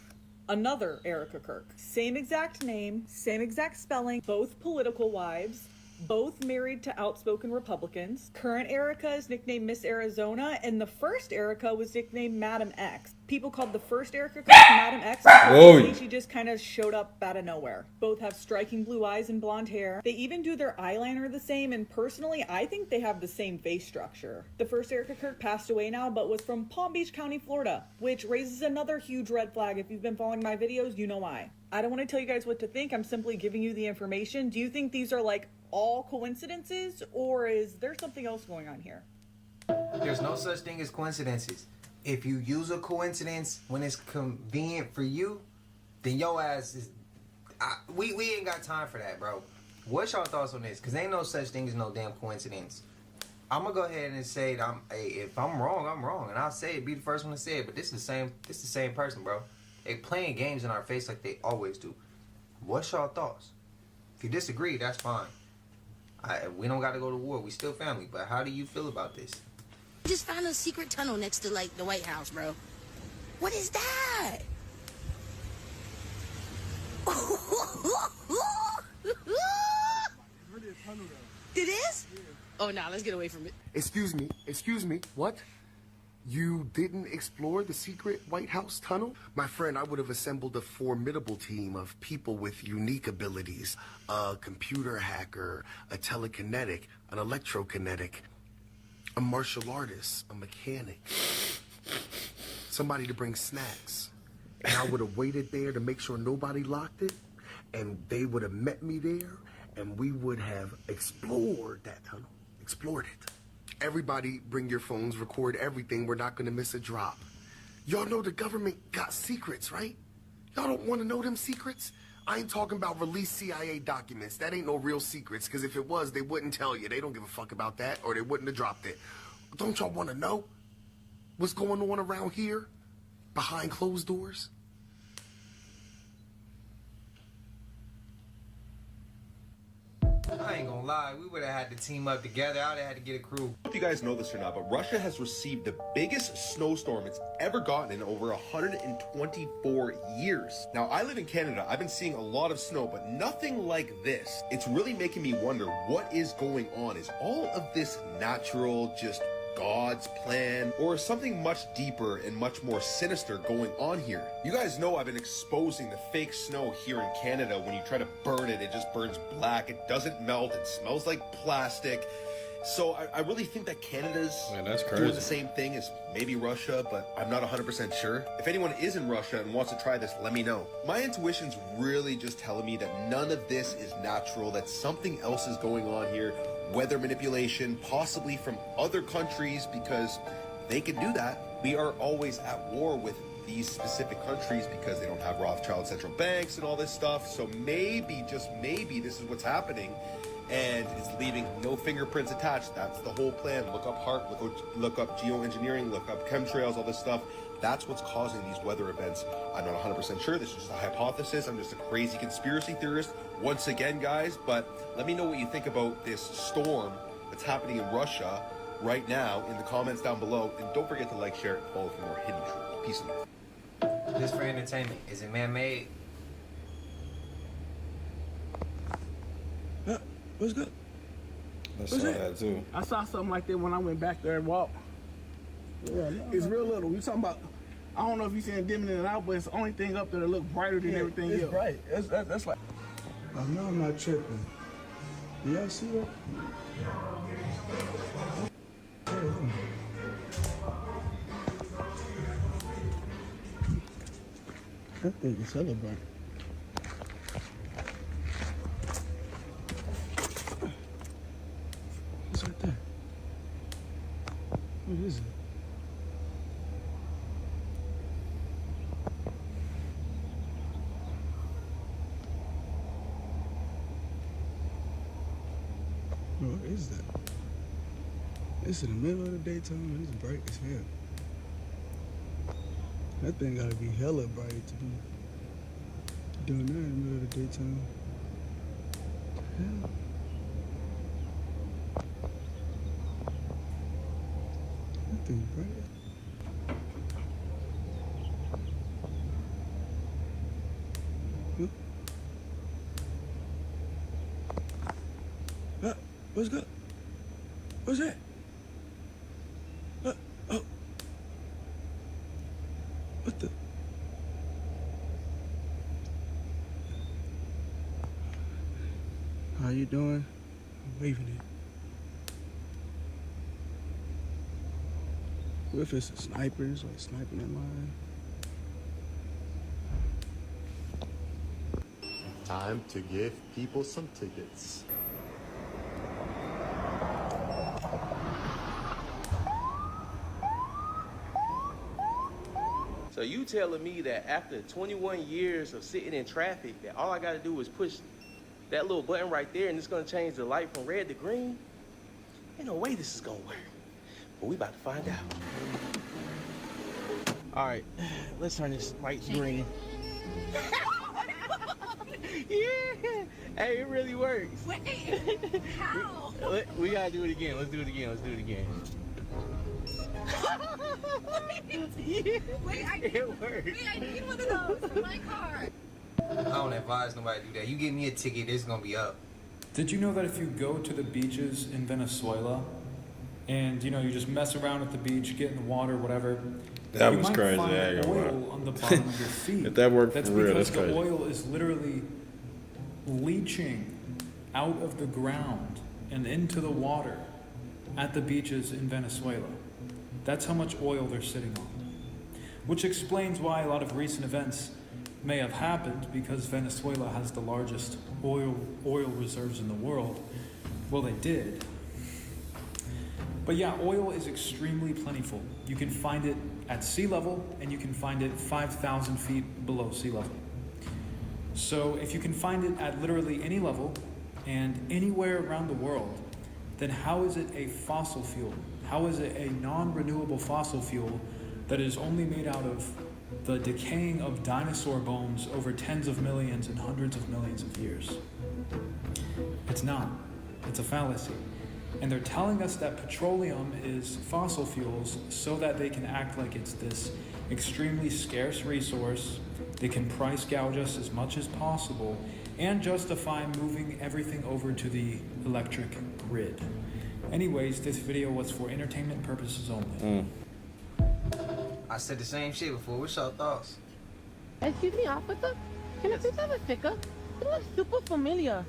Another Erica Kirk. Same exact name, same exact spelling, both political wives, both married to outspoken Republicans. Current Erica is nicknamed Miss Arizona, and the first Erica was nicknamed Madam X. People called the first Erica Kirk Madam X because she just kind of showed up out of nowhere. Both have striking blue eyes and blonde hair. They even do their eyeliner the same, and personally, I think they have the same face structure. The first Erica Kirk passed away now, but was from Palm Beach County, Florida, which raises another huge red flag. If you've been following my videos, you know why. I don't want to tell you guys what to think. I'm simply giving you the information. Do you think these are like all coincidences, or is there something else going on here? There's no such thing as coincidences. If you use a coincidence when it's convenient for you, then your ass is... we ain't got time for that, bro. What's your thoughts on this? Because ain't no such thing as no damn coincidence. I'm going to go ahead and say that if I'm wrong, I'm wrong. And I'll say it, be the first one to say it. But this is the same person, bro. They playing games in our face like they always do. What's your thoughts? If you disagree, that's fine. We don't got to go to war. We still family. But how do you feel about this? I just found a secret tunnel next to, like, the White House, bro. What is that? It is? Oh, nah, let's get away from it. Excuse me, what? You didn't explore the secret White House tunnel? My friend, I would have assembled a formidable team of people with unique abilities. A computer hacker, a telekinetic, an electrokinetic, a martial artist, a mechanic, somebody to bring snacks. And I would have waited there to make sure nobody locked it, and they would have met me there, and we would have explored that tunnel. Explored it. Everybody bring your phones, record everything. We're not gonna miss a drop. Y'all know the government got secrets, right? Y'all don't wanna know them secrets? I ain't talking about released CIA documents. That ain't no real secrets, because if it was, they wouldn't tell you. They don't give a fuck about that, or they wouldn't have dropped it. Don't y'all wanna know what's going on around here, behind closed doors? I ain't gonna lie, we would have had to team up together. I would have had to get a crew. I don't know if you guys know this or not, but Russia has received the biggest snowstorm it's ever gotten in over 124 years. Now, I live in Canada. I've been seeing a lot of snow, but nothing like this. It's really making me wonder what is going on. Is all of this natural, just God's plan, or something much deeper and much more sinister going on here? You guys know I've been exposing the fake snow here in Canada. When you try to burn it, it just burns black. It doesn't melt. It smells like plastic. So I really think that Canada's doing the same thing as maybe Russia, but I'm not 100% sure. If anyone is in Russia and wants to try this, let me know. My intuition's really just telling me that none of this is natural, that something else is going on here. Weather manipulation, possibly from other countries, because they can do that. We are always at war with these specific countries because they don't have Rothschild central banks and all this stuff. So maybe, just maybe, this is what's happening, and it's leaving no fingerprints attached. That's the whole plan. Look up HAARP, look up geoengineering, look up chemtrails, all this stuff. That's what's causing these weather events. I'm not 100% sure. This is just a hypothesis. I'm just a crazy conspiracy theorist once again, guys. But let me know what you think about this storm that's happening in Russia right now in the comments down below. And don't forget to like, share, and follow for more hidden truth. Peace and love. This for entertainment. Is it man-made? What's good? I saw that too. I saw something like that when I went back there and walked. Yeah, it's real little. You talking about? I don't know if you seen it dimming in and out, but it's the only thing up there that look brighter than everything else. It's bright. That's like. I know I'm not tripping. Do y'all see that? That thing is hella bright. What's right there? What is it? What is that? It's in the middle of the daytime and it's bright as hell. That thing gotta be hella bright to be doing that in the middle of the daytime. Hell. That thing bright. What's good? What's that? Oh. What the? How you doing? I'm waving it. What if it's a sniper? It's like sniping in line. Time to give people some tickets. So you telling me that after 21 years of sitting in traffic, that all I gotta do is push that little button right there and it's gonna change the light from red to green? Ain't no way this is gonna work. But we about to find out. All right, let's turn this light green. Yeah, hey, it really works. Wait, how? We gotta do it again. Let's do it again. Wait, I need one of those for my car. I don't advise nobody to do that. You give me a ticket, it's gonna be up. Did you know that if you go to the beaches in Venezuela and you just mess around at the beach, get in the water, whatever, That you was might crazy. find I ain't gonna lie. oil on the bottom of your feet. If that worked That's for real, because that's crazy. the oil is literally leaching out of the ground and into the water at the beaches in Venezuela. That's how much oil they're sitting on. Which explains why a lot of recent events may have happened, because Venezuela has the largest oil reserves in the world. Well, they did. But yeah, oil is extremely plentiful. You can find it at sea level, and you can find it 5,000 feet below sea level. So if you can find it at literally any level and anywhere around the world, then how is it a fossil fuel? How is it a non-renewable fossil fuel that is only made out of the decaying of dinosaur bones over tens of millions and hundreds of millions of years? It's not. It's a fallacy. And they're telling us that petroleum is fossil fuels so that they can act like it's this extremely scarce resource. They can price gouge us as much as possible and justify moving everything over to the electric grid. Anyways, this video was for entertainment purposes only. I said the same shit before. What's your thoughts? Excuse me, officer. Can I please have a sticker? It looks super familiar.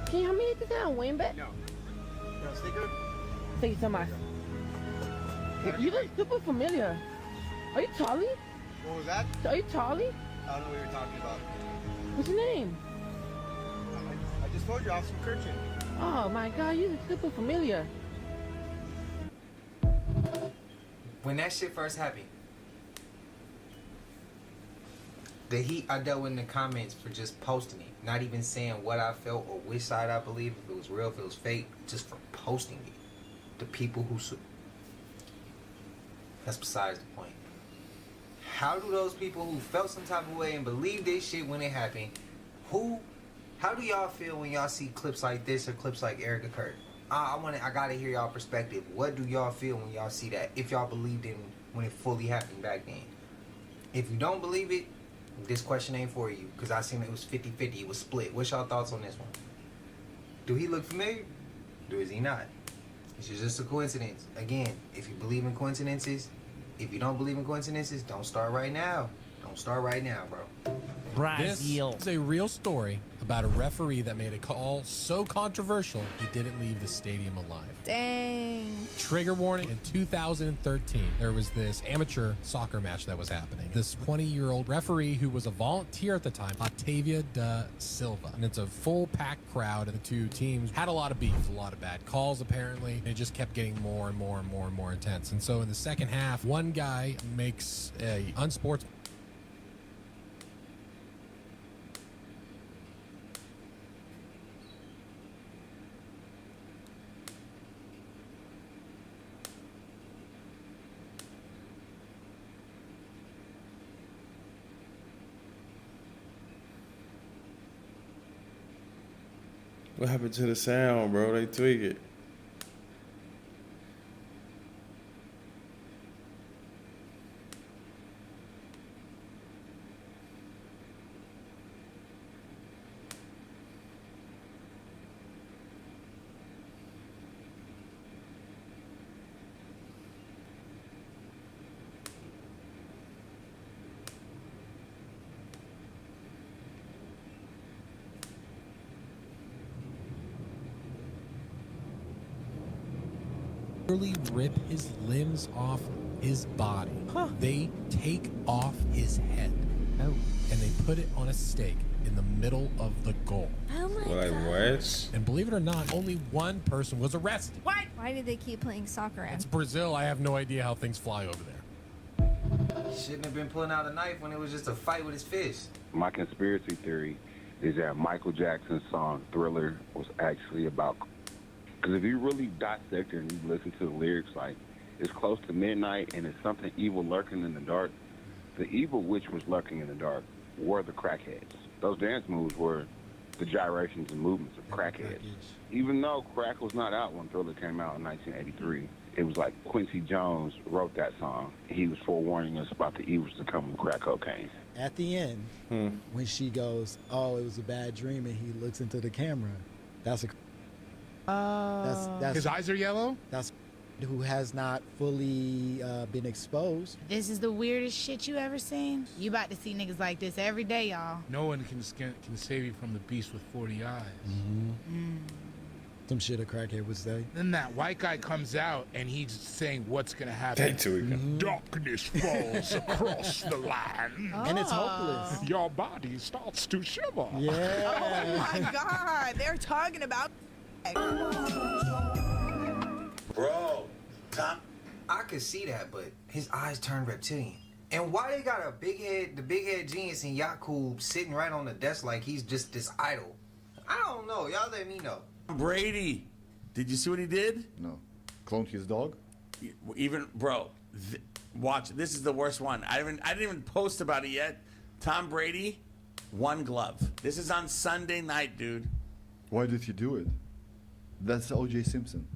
Can you help me get this down, Wayneback? No. You want a sticker? Thank you so much. You look super familiar. Are you Charlie? What was that? Are you Charlie? I don't know what you're talking about. What's your name? I just told you, Officer Kirchin. Oh my God, you look super familiar. When that shit first happened, the heat I dealt with in the comments for just posting it, not even saying what I felt or which side I believe, if it was real, if it was fake, just for posting it. The people who... That's besides the point. How do those people who felt some type of way and believed this shit when it happened, how do y'all feel when y'all see clips like this or clips like Erica Kirk? I gotta hear y'all perspective. What do y'all feel when y'all see that? If y'all believed in when it fully happened back then. If you don't believe it, this question ain't for you, because I seen it was 50-50. It was split. What's y'all thoughts on this one? Do he look familiar? Or is he not? It's just a coincidence. Again, if you believe in coincidences, if you don't believe in coincidences, don't start right now. Don't start right now, bro. Brazil. This is a real story about a referee that made a call so controversial he didn't leave the stadium alive. Dang. Trigger warning, in 2013, there was this amateur soccer match that was happening. This 20-year-old referee who was a volunteer at the time, Octavia da Silva. And it's a full packed crowd, and the two teams had a lot of beef, a lot of bad calls apparently. And it just kept getting more and more and more and more intense. And so in the second half, one guy makes a unsportsmanlike. What happened to the sound, bro? They tweak it. Literally rip his limbs off his body. They take off his head. And they put it on a stake in the middle of the goal. Oh my Like god. what? And believe it or not, only one person was arrested. What? Why do they keep playing soccer? It's Brazil. I have no idea how things fly over there. He shouldn't have been pulling out a knife when it was just a fight with his fist. My conspiracy theory is that Michael Jackson's song Thriller was actually about. Because if you really dissect it and you listen to the lyrics, like, it's close to midnight and it's something evil lurking in the dark. The evil which was lurking in the dark were the crackheads. Those dance moves were the gyrations and movements of crackheads. Even though crack was not out when Thriller came out in 1983, it was like Quincy Jones wrote that song. He was forewarning us about the evils to come with crack cocaine. At the end, when she goes, "Oh, it was a bad dream," and he looks into the camera, that's a. That's his eyes are yellow? That's who has not fully been exposed. This is the weirdest shit you ever seen. You about to see niggas like this every day, y'all. No one can save you from the beast with 40 eyes. Some shit a crackhead would say. Then that white guy comes out and he's saying what's gonna happen. Darkness falls across the land. And it's hopeless. Your body starts to shiver. Yeah. Oh my god, they're talking about Bro, Tom, I could see that, but his eyes turned reptilian. And why they got a big head, the big head genius in Yakub sitting right on the desk like he's just this idol? I don't know. Y'all let me know. Brady, did you see what he did? No. Cloned his dog? Even, bro, watch. This is the worst one. I didn't even post about it yet. Tom Brady, one glove. This is on Sunday night, dude. Why did he do it? That's O.J. Simpson.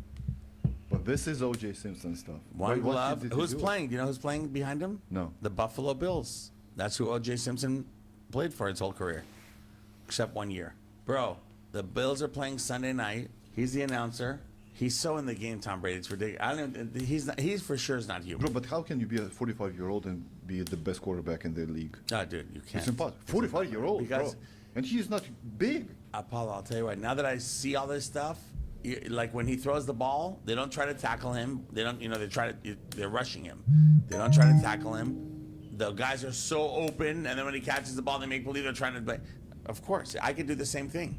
But this is O.J. Simpson stuff. One What glove. did he Who's do it? playing? Do you know who's playing behind him? No. The Buffalo Bills. That's who O.J. Simpson played for his whole career, except 1 year. Bro, the Bills are playing Sunday night. He's the announcer. He's so in the game, Tom Brady. It's ridiculous. I don't. He's for sure is not human. Bro, but how can you be a 45-year-old and be the best quarterback in the league? No, dude, you can't. It's impossible. 45-year-old, bro. And he's not big. Apollo, I'll tell you right now that I see all this stuff, like when he throws the ball, they don't try to tackle him. They don't, they're rushing him. They don't try to tackle him. The guys are so open, and then when he catches the ball, they make believe they're trying to play. Of course, I could do the same thing.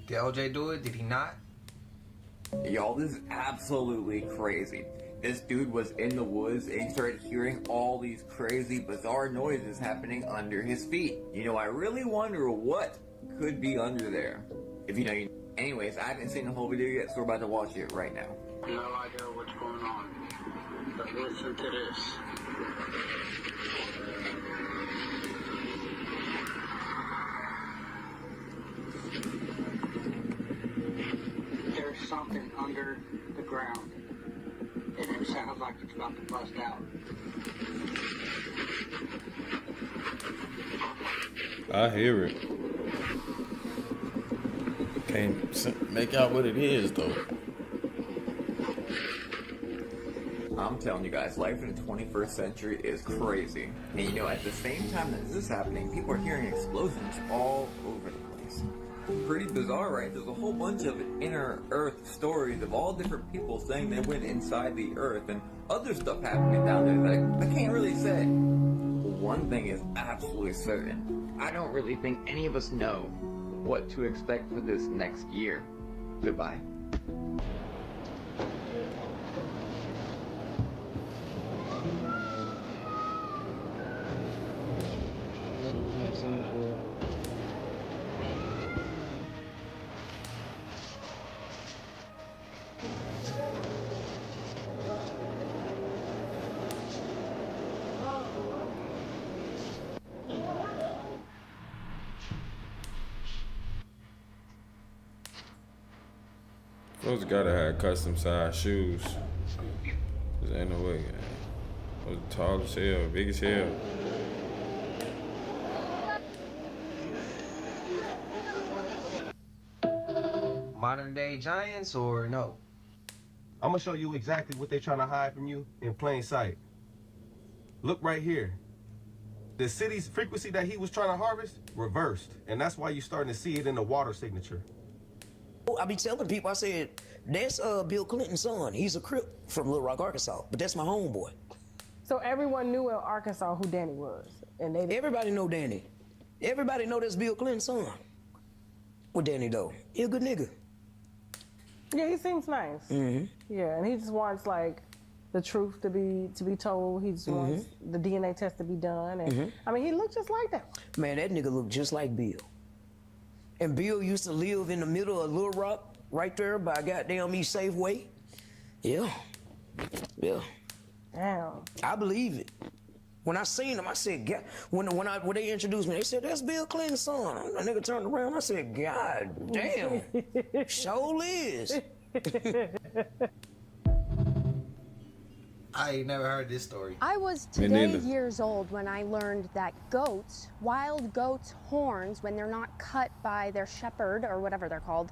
Did OJ do it? Did he not? Y'all, this is absolutely crazy. This dude was in the woods and he started hearing all these crazy, bizarre noises happening under his feet. You know, I really wonder what could be under there. If you know, anyways, I haven't seen the whole video yet, so we're about to watch it right now. No idea what's going on, but listen to this. There's something under the ground, and it sounds like it's about to bust out. I hear it. Can't make out what it is though. I'm telling you guys, life in the 21st century is crazy. And you know, at the same time that this is happening, people are hearing explosions all over the place. Pretty bizarre, right? There's a whole bunch of inner Earth stories of all different people saying they went inside the Earth and other stuff happening down there that I can't really say. One thing is absolutely certain. I don't really think any of us know what to expect for this next year. Goodbye. Those gotta have custom size shoes. Cause ain't no way. Those tall as hell, big as hell. Modern day giants or no? I'm gonna show you exactly what they're trying to hide from you in plain sight. Look right here. The city's frequency that he was trying to harvest reversed, and that's why you're starting to see it in the water signature. I be telling people, I said, that's Bill Clinton's son. He's a Crip from Little Rock, Arkansas, but that's my homeboy. So everyone knew in Arkansas who Danny was, and they Everybody know Danny. Everybody know that's Bill Clinton's son. What Danny though? He a good nigga. Yeah, he seems nice. Mm-hmm. Yeah, and he just wants like the truth to be told. He just wants the DNA test to be done, and I mean, he looked just like that. Man, that nigga look just like Bill. And Bill used to live in the middle of Little Rock, right there by goddamn East Safeway. Yeah. Yeah. Damn. I believe it. When I seen him, I said, God, when they introduced me, they said, that's Bill Clinton's son. That nigga turned around, I said, God damn. Sure is. I ain't never heard this story. I was today years old when I learned that goats, wild goats' horns, when they're not cut by their shepherd or whatever they're called,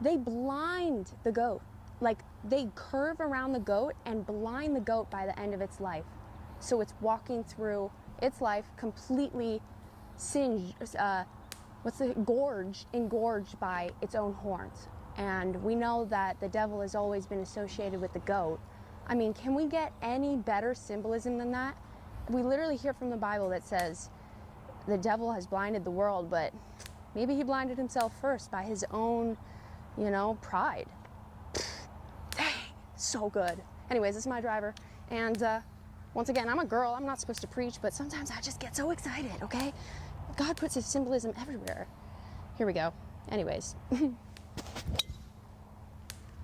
they blind the goat. Like, they curve around the goat and blind the goat by the end of its life. So it's walking through its life completely singed, engorged by its own horns. And we know that the devil has always been associated with the goat. I mean, can we get any better symbolism than that? We literally hear from the Bible that says the devil has blinded the world, but maybe he blinded himself first by his own, pride. Dang, so good. Anyways, this is my driver. And once again, I'm a girl, I'm not supposed to preach, but sometimes I just get so excited, okay? God puts his symbolism everywhere. Here we go. Anyways.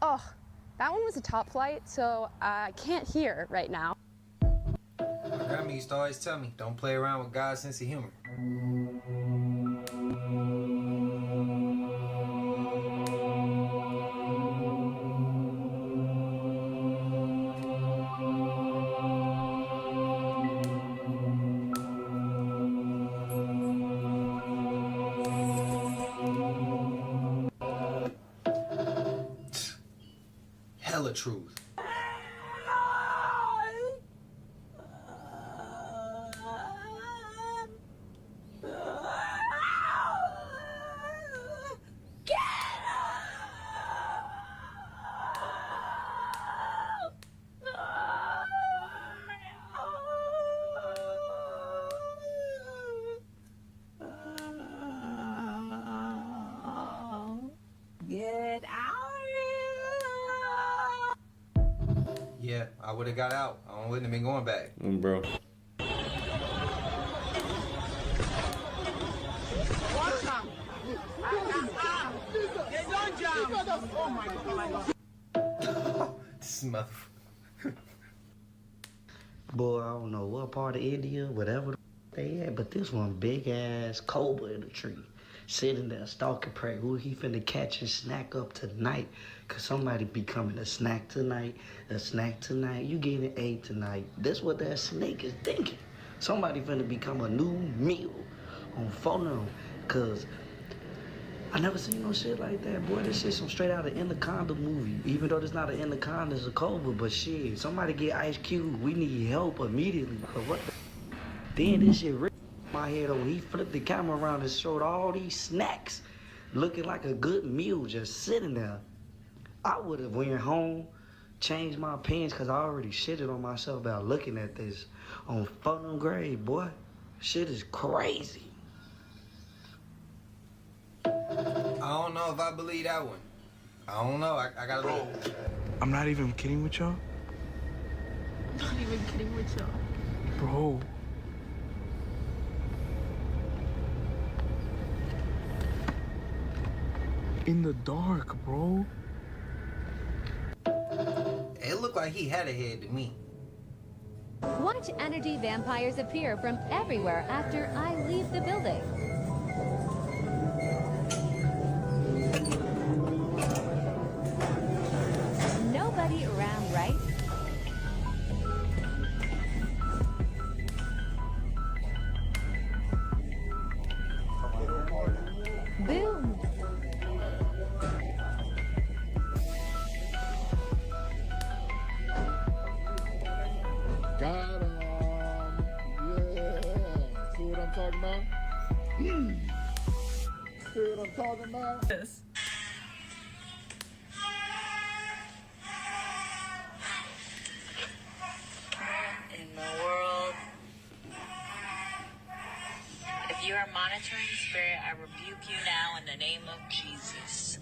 Oh. That one was a top flight, so I can't hear right now. My grandma used to always tell me, don't play around with God's sense of humor. Hella truth. Get out. Yeah, I would have got out. I wouldn't have been going back. Bro. This mother. Boy, I don't know what part of India, whatever they at, but this one big ass cobra in a tree. Sitting there stalking prey. Who he finna catch and snack up tonight? Cause somebody becoming a snack tonight, You getting ate tonight. That's what that snake is thinking. Somebody finna become a new meal on phone, cause I never seen no shit like that, boy. This shit some straight out of Anaconda movie. Even though it's not an Anaconda, it's a cobra, but shit, somebody get Ice Cube. We need help immediately. But what the? Then this shit ripped my head over. He flipped the camera around and showed all these snacks, looking like a good meal just sitting there. I would have went home, changed my opinions, cause I already shitted on myself about looking at this on phone grade, boy. Shit is crazy. I don't know if I believe that one. I don't know. I gotta look. I'm not even kidding with y'all. Not even kidding with y'all. Bro. In the dark, bro. It looked like he had a head to me. Watch energy vampires appear from everywhere after I leave the building. Nobody around, right? Boom. Got him. Yeah. See what I'm talking about? See what I'm talking about? Yes. In the world. If you are monitoring spirit, I rebuke you now in the name of Jesus.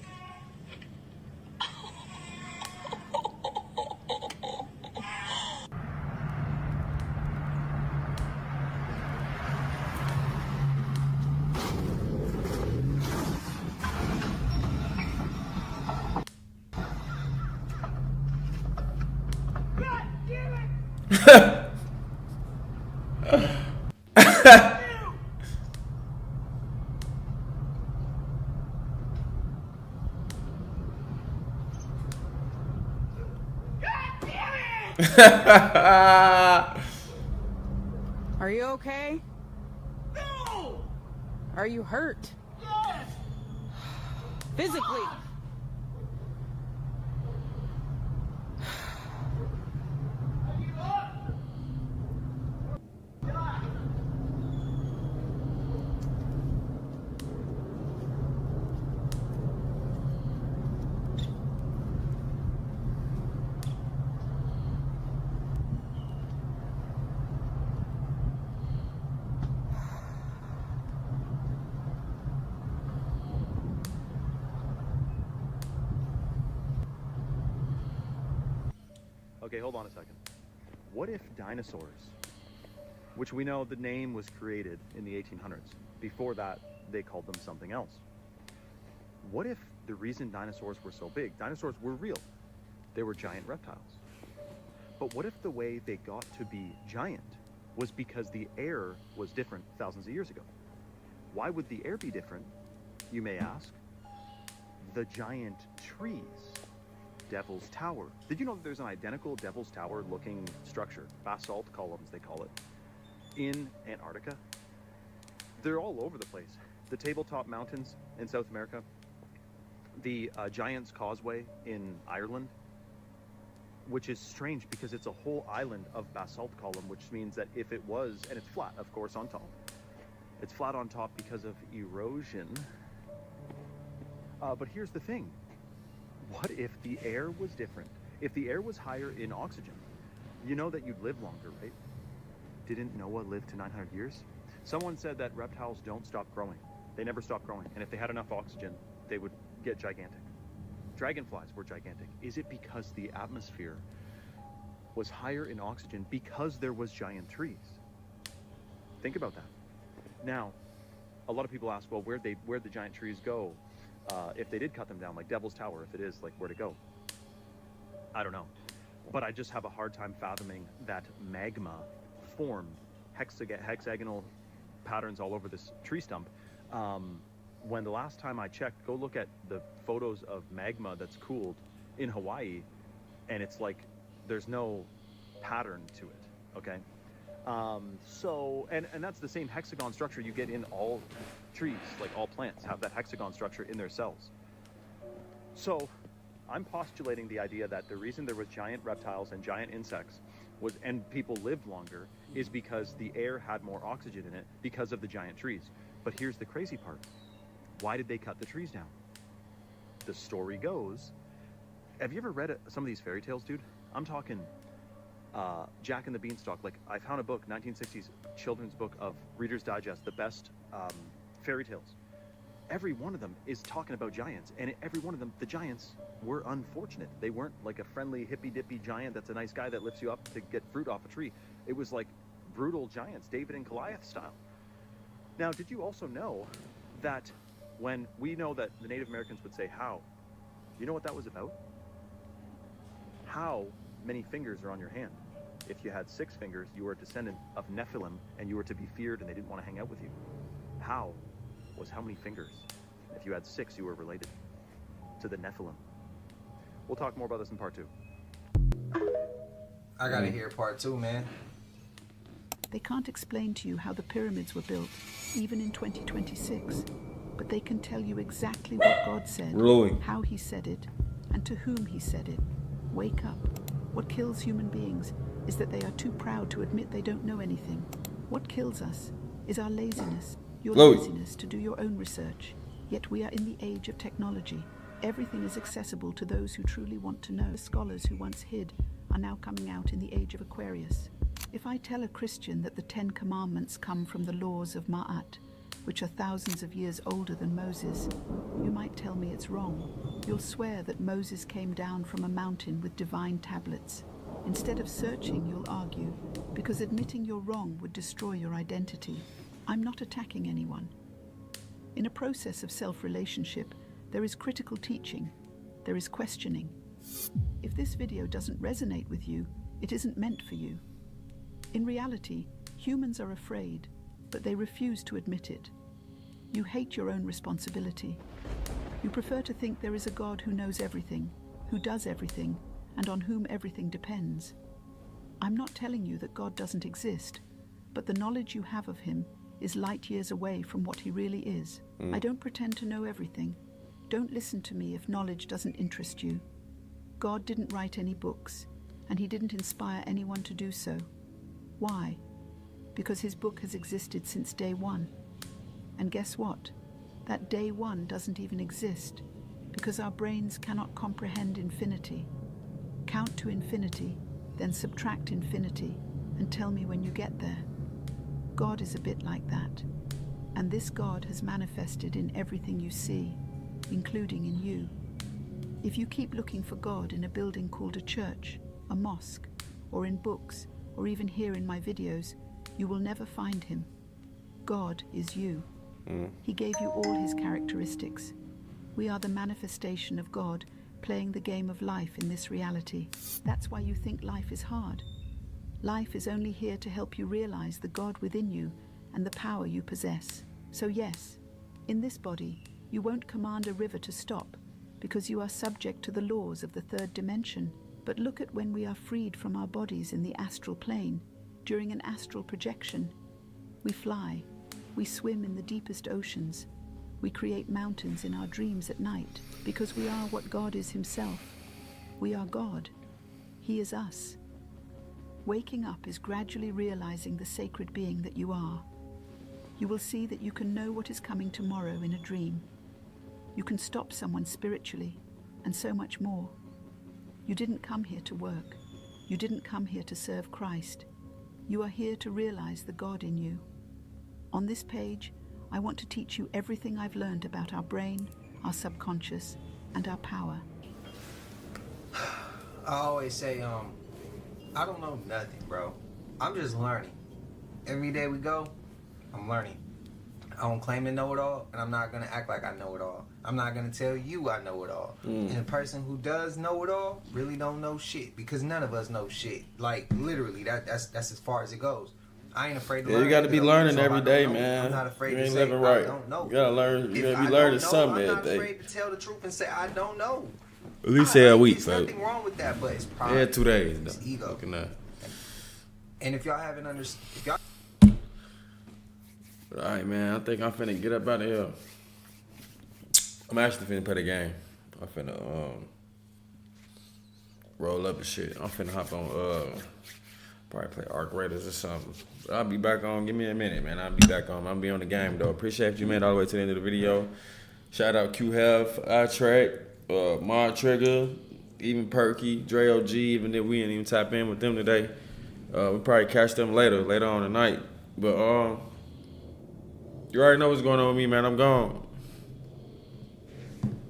Are you okay? No! Are you hurt? Yes! Physically? Okay, hold on a second. What if dinosaurs, which we know the name was created in the 1800s, before that they called them something else. What if the reason dinosaurs were so big, dinosaurs were real, they were giant reptiles. But what if the way they got to be giant was because the air was different thousands of years ago? Why would the air be different, you may ask? The giant trees. Devil's Tower. Did you know that there's an identical Devil's Tower looking structure, basalt columns they call it, in Antarctica? They're all over the place. The Tabletop Mountains in South America, the Giant's Causeway in Ireland, which is strange because it's a whole island of basalt column, which means that if it was, and it's flat, of course, on top. It's flat on top because of erosion. But here's the thing. What if the air was different? If the air was higher in oxygen, you know that you'd live longer, right? Didn't Noah live to 900 years? Someone said that reptiles don't stop growing. They never stop growing. And if they had enough oxygen, they would get gigantic. Dragonflies were gigantic. Is it because the atmosphere was higher in oxygen because there was giant trees? Think about that. Now, a lot of people ask, well, where'd the giant trees go? If they did cut them down, like Devil's Tower, if it is, like, where'd it go? I don't know. But I just have a hard time fathoming that magma formed hexagonal patterns all over this tree stump. When the last time I checked, go look at the photos of magma that's cooled in Hawaii, and it's like there's no pattern to it, okay? And that's the same hexagon structure you get in all trees, like all plants have that hexagon structure in their cells. So I'm postulating the idea that the reason there was giant reptiles and giant insects and people lived longer is because the air had more oxygen in it because of the giant trees. But here's the crazy part. Why did they cut the trees down? The story goes, have you ever read some of these fairy tales, dude? I'm talking Jack and the Beanstalk. Like, I found a book, 1960s children's book of Reader's Digest, the best fairy tales. Every one of them is talking about giants, and every one of them, the giants were unfortunate. They weren't like a friendly hippy-dippy giant that's a nice guy that lifts you up to get fruit off a tree. It was like brutal giants, David and Goliath style. Now, did you also know that when we know that the Native Americans would say how, you know what that was about? How many fingers are on your hand? If you had 6 fingers, you were a descendant of Nephilim, and you were to be feared, and they didn't want to hang out with you. How was how many fingers? If you had 6, you were related to the Nephilim. We'll talk more about this in part 2. I gotta hear part 2, man. They can't explain to you how the pyramids were built, even in 2026, but they can tell you exactly what God said, how he said it, and to whom he said it. Wake up. What kills human beings is that they are too proud to admit they don't know anything. What kills us is our laziness, your laziness to do your own research. Yet we are in the age of technology. Everything is accessible to those who truly want to know. The scholars who once hid are now coming out in the age of Aquarius. If I tell a Christian that the 10 Commandments come from the laws of Ma'at, which are thousands of years older than Moses, you might tell me it's wrong. You'll swear that Moses came down from a mountain with divine tablets. Instead of searching, you'll argue, because admitting you're wrong would destroy your identity. I'm not attacking anyone. In a process of self-relationship, there is critical teaching, there is questioning. If this video doesn't resonate with you, it isn't meant for you. In reality, humans are afraid, but they refuse to admit it. You hate your own responsibility. You prefer to think there is a God who knows everything, who does everything, and on whom everything depends. I'm not telling you that God doesn't exist, but the knowledge you have of him is light years away from what he really is. I don't pretend to know everything. Don't listen to me if knowledge doesn't interest you. God didn't write any books, and he didn't inspire anyone to do so. Why? Because his book has existed since day one. And guess what? That day one doesn't even exist, because our brains cannot comprehend infinity. Count to infinity, then subtract infinity, and tell me when you get there. God is a bit like that. And this God has manifested in everything you see, including in you. If you keep looking for God in a building called a church, a mosque, or in books, or even here in my videos, you will never find him. God is you. He gave you all his characteristics. We are the manifestation of God, playing the game of life in this reality. That's why you think life is hard. Life is only here to help you realize the God within you and the power you possess. So yes, in this body, you won't command a river to stop because you are subject to the laws of the third dimension. But look at when we are freed from our bodies in the astral plane, during an astral projection. We fly, we swim in the deepest oceans, we create mountains in our dreams at night, because we are what God is himself. We are God. He is us. Waking up is gradually realizing the sacred being that you are. You will see that you can know what is coming tomorrow in a dream. You can stop someone spiritually, and so much more. You didn't come here to work. You didn't come here to serve Christ. You are here to realize the God in you. On this page, I want to teach you everything I've learned about our brain, our subconscious, and our power. I always say, I don't know nothing, bro. I'm just learning. Every day we go, I'm learning. I don't claim to know it all, and I'm not gonna act like I know it all. I'm not gonna tell you I know it all. And a person who does know it all really don't know shit, because none of us know shit. Like literally, that's as far as it goes. I ain't afraid to learn. You gotta be learning every day, man. I'm not afraid you to ain't say living right. I don't know. You gotta learn. You If gotta be I learning don't know, something I'm every not day. afraid to tell the truth and say I don't know. At least say a week, There's folks. nothing wrong with that, but it's pride. Yeah, 2 days. It's ego. Looking at. And if y'all haven't understood, if y'all. All right, man. I think I'm finna get up out of here. I'm actually finna play the game. I'm finna roll up and shit. I'm finna hop on probably play Arc Raiders or something. But I'll be back on. Give me a minute, man. I'll be back on. I'll be on the game though. Appreciate you, man, all the way to the end of the video. Shout out Q-Hef, iTrack, Mod Trigger, even Perky, Dre OG, even if we didn't even tap in with them today. We'll probably catch them later on tonight. But you already know what's going on with me, man. I'm gone.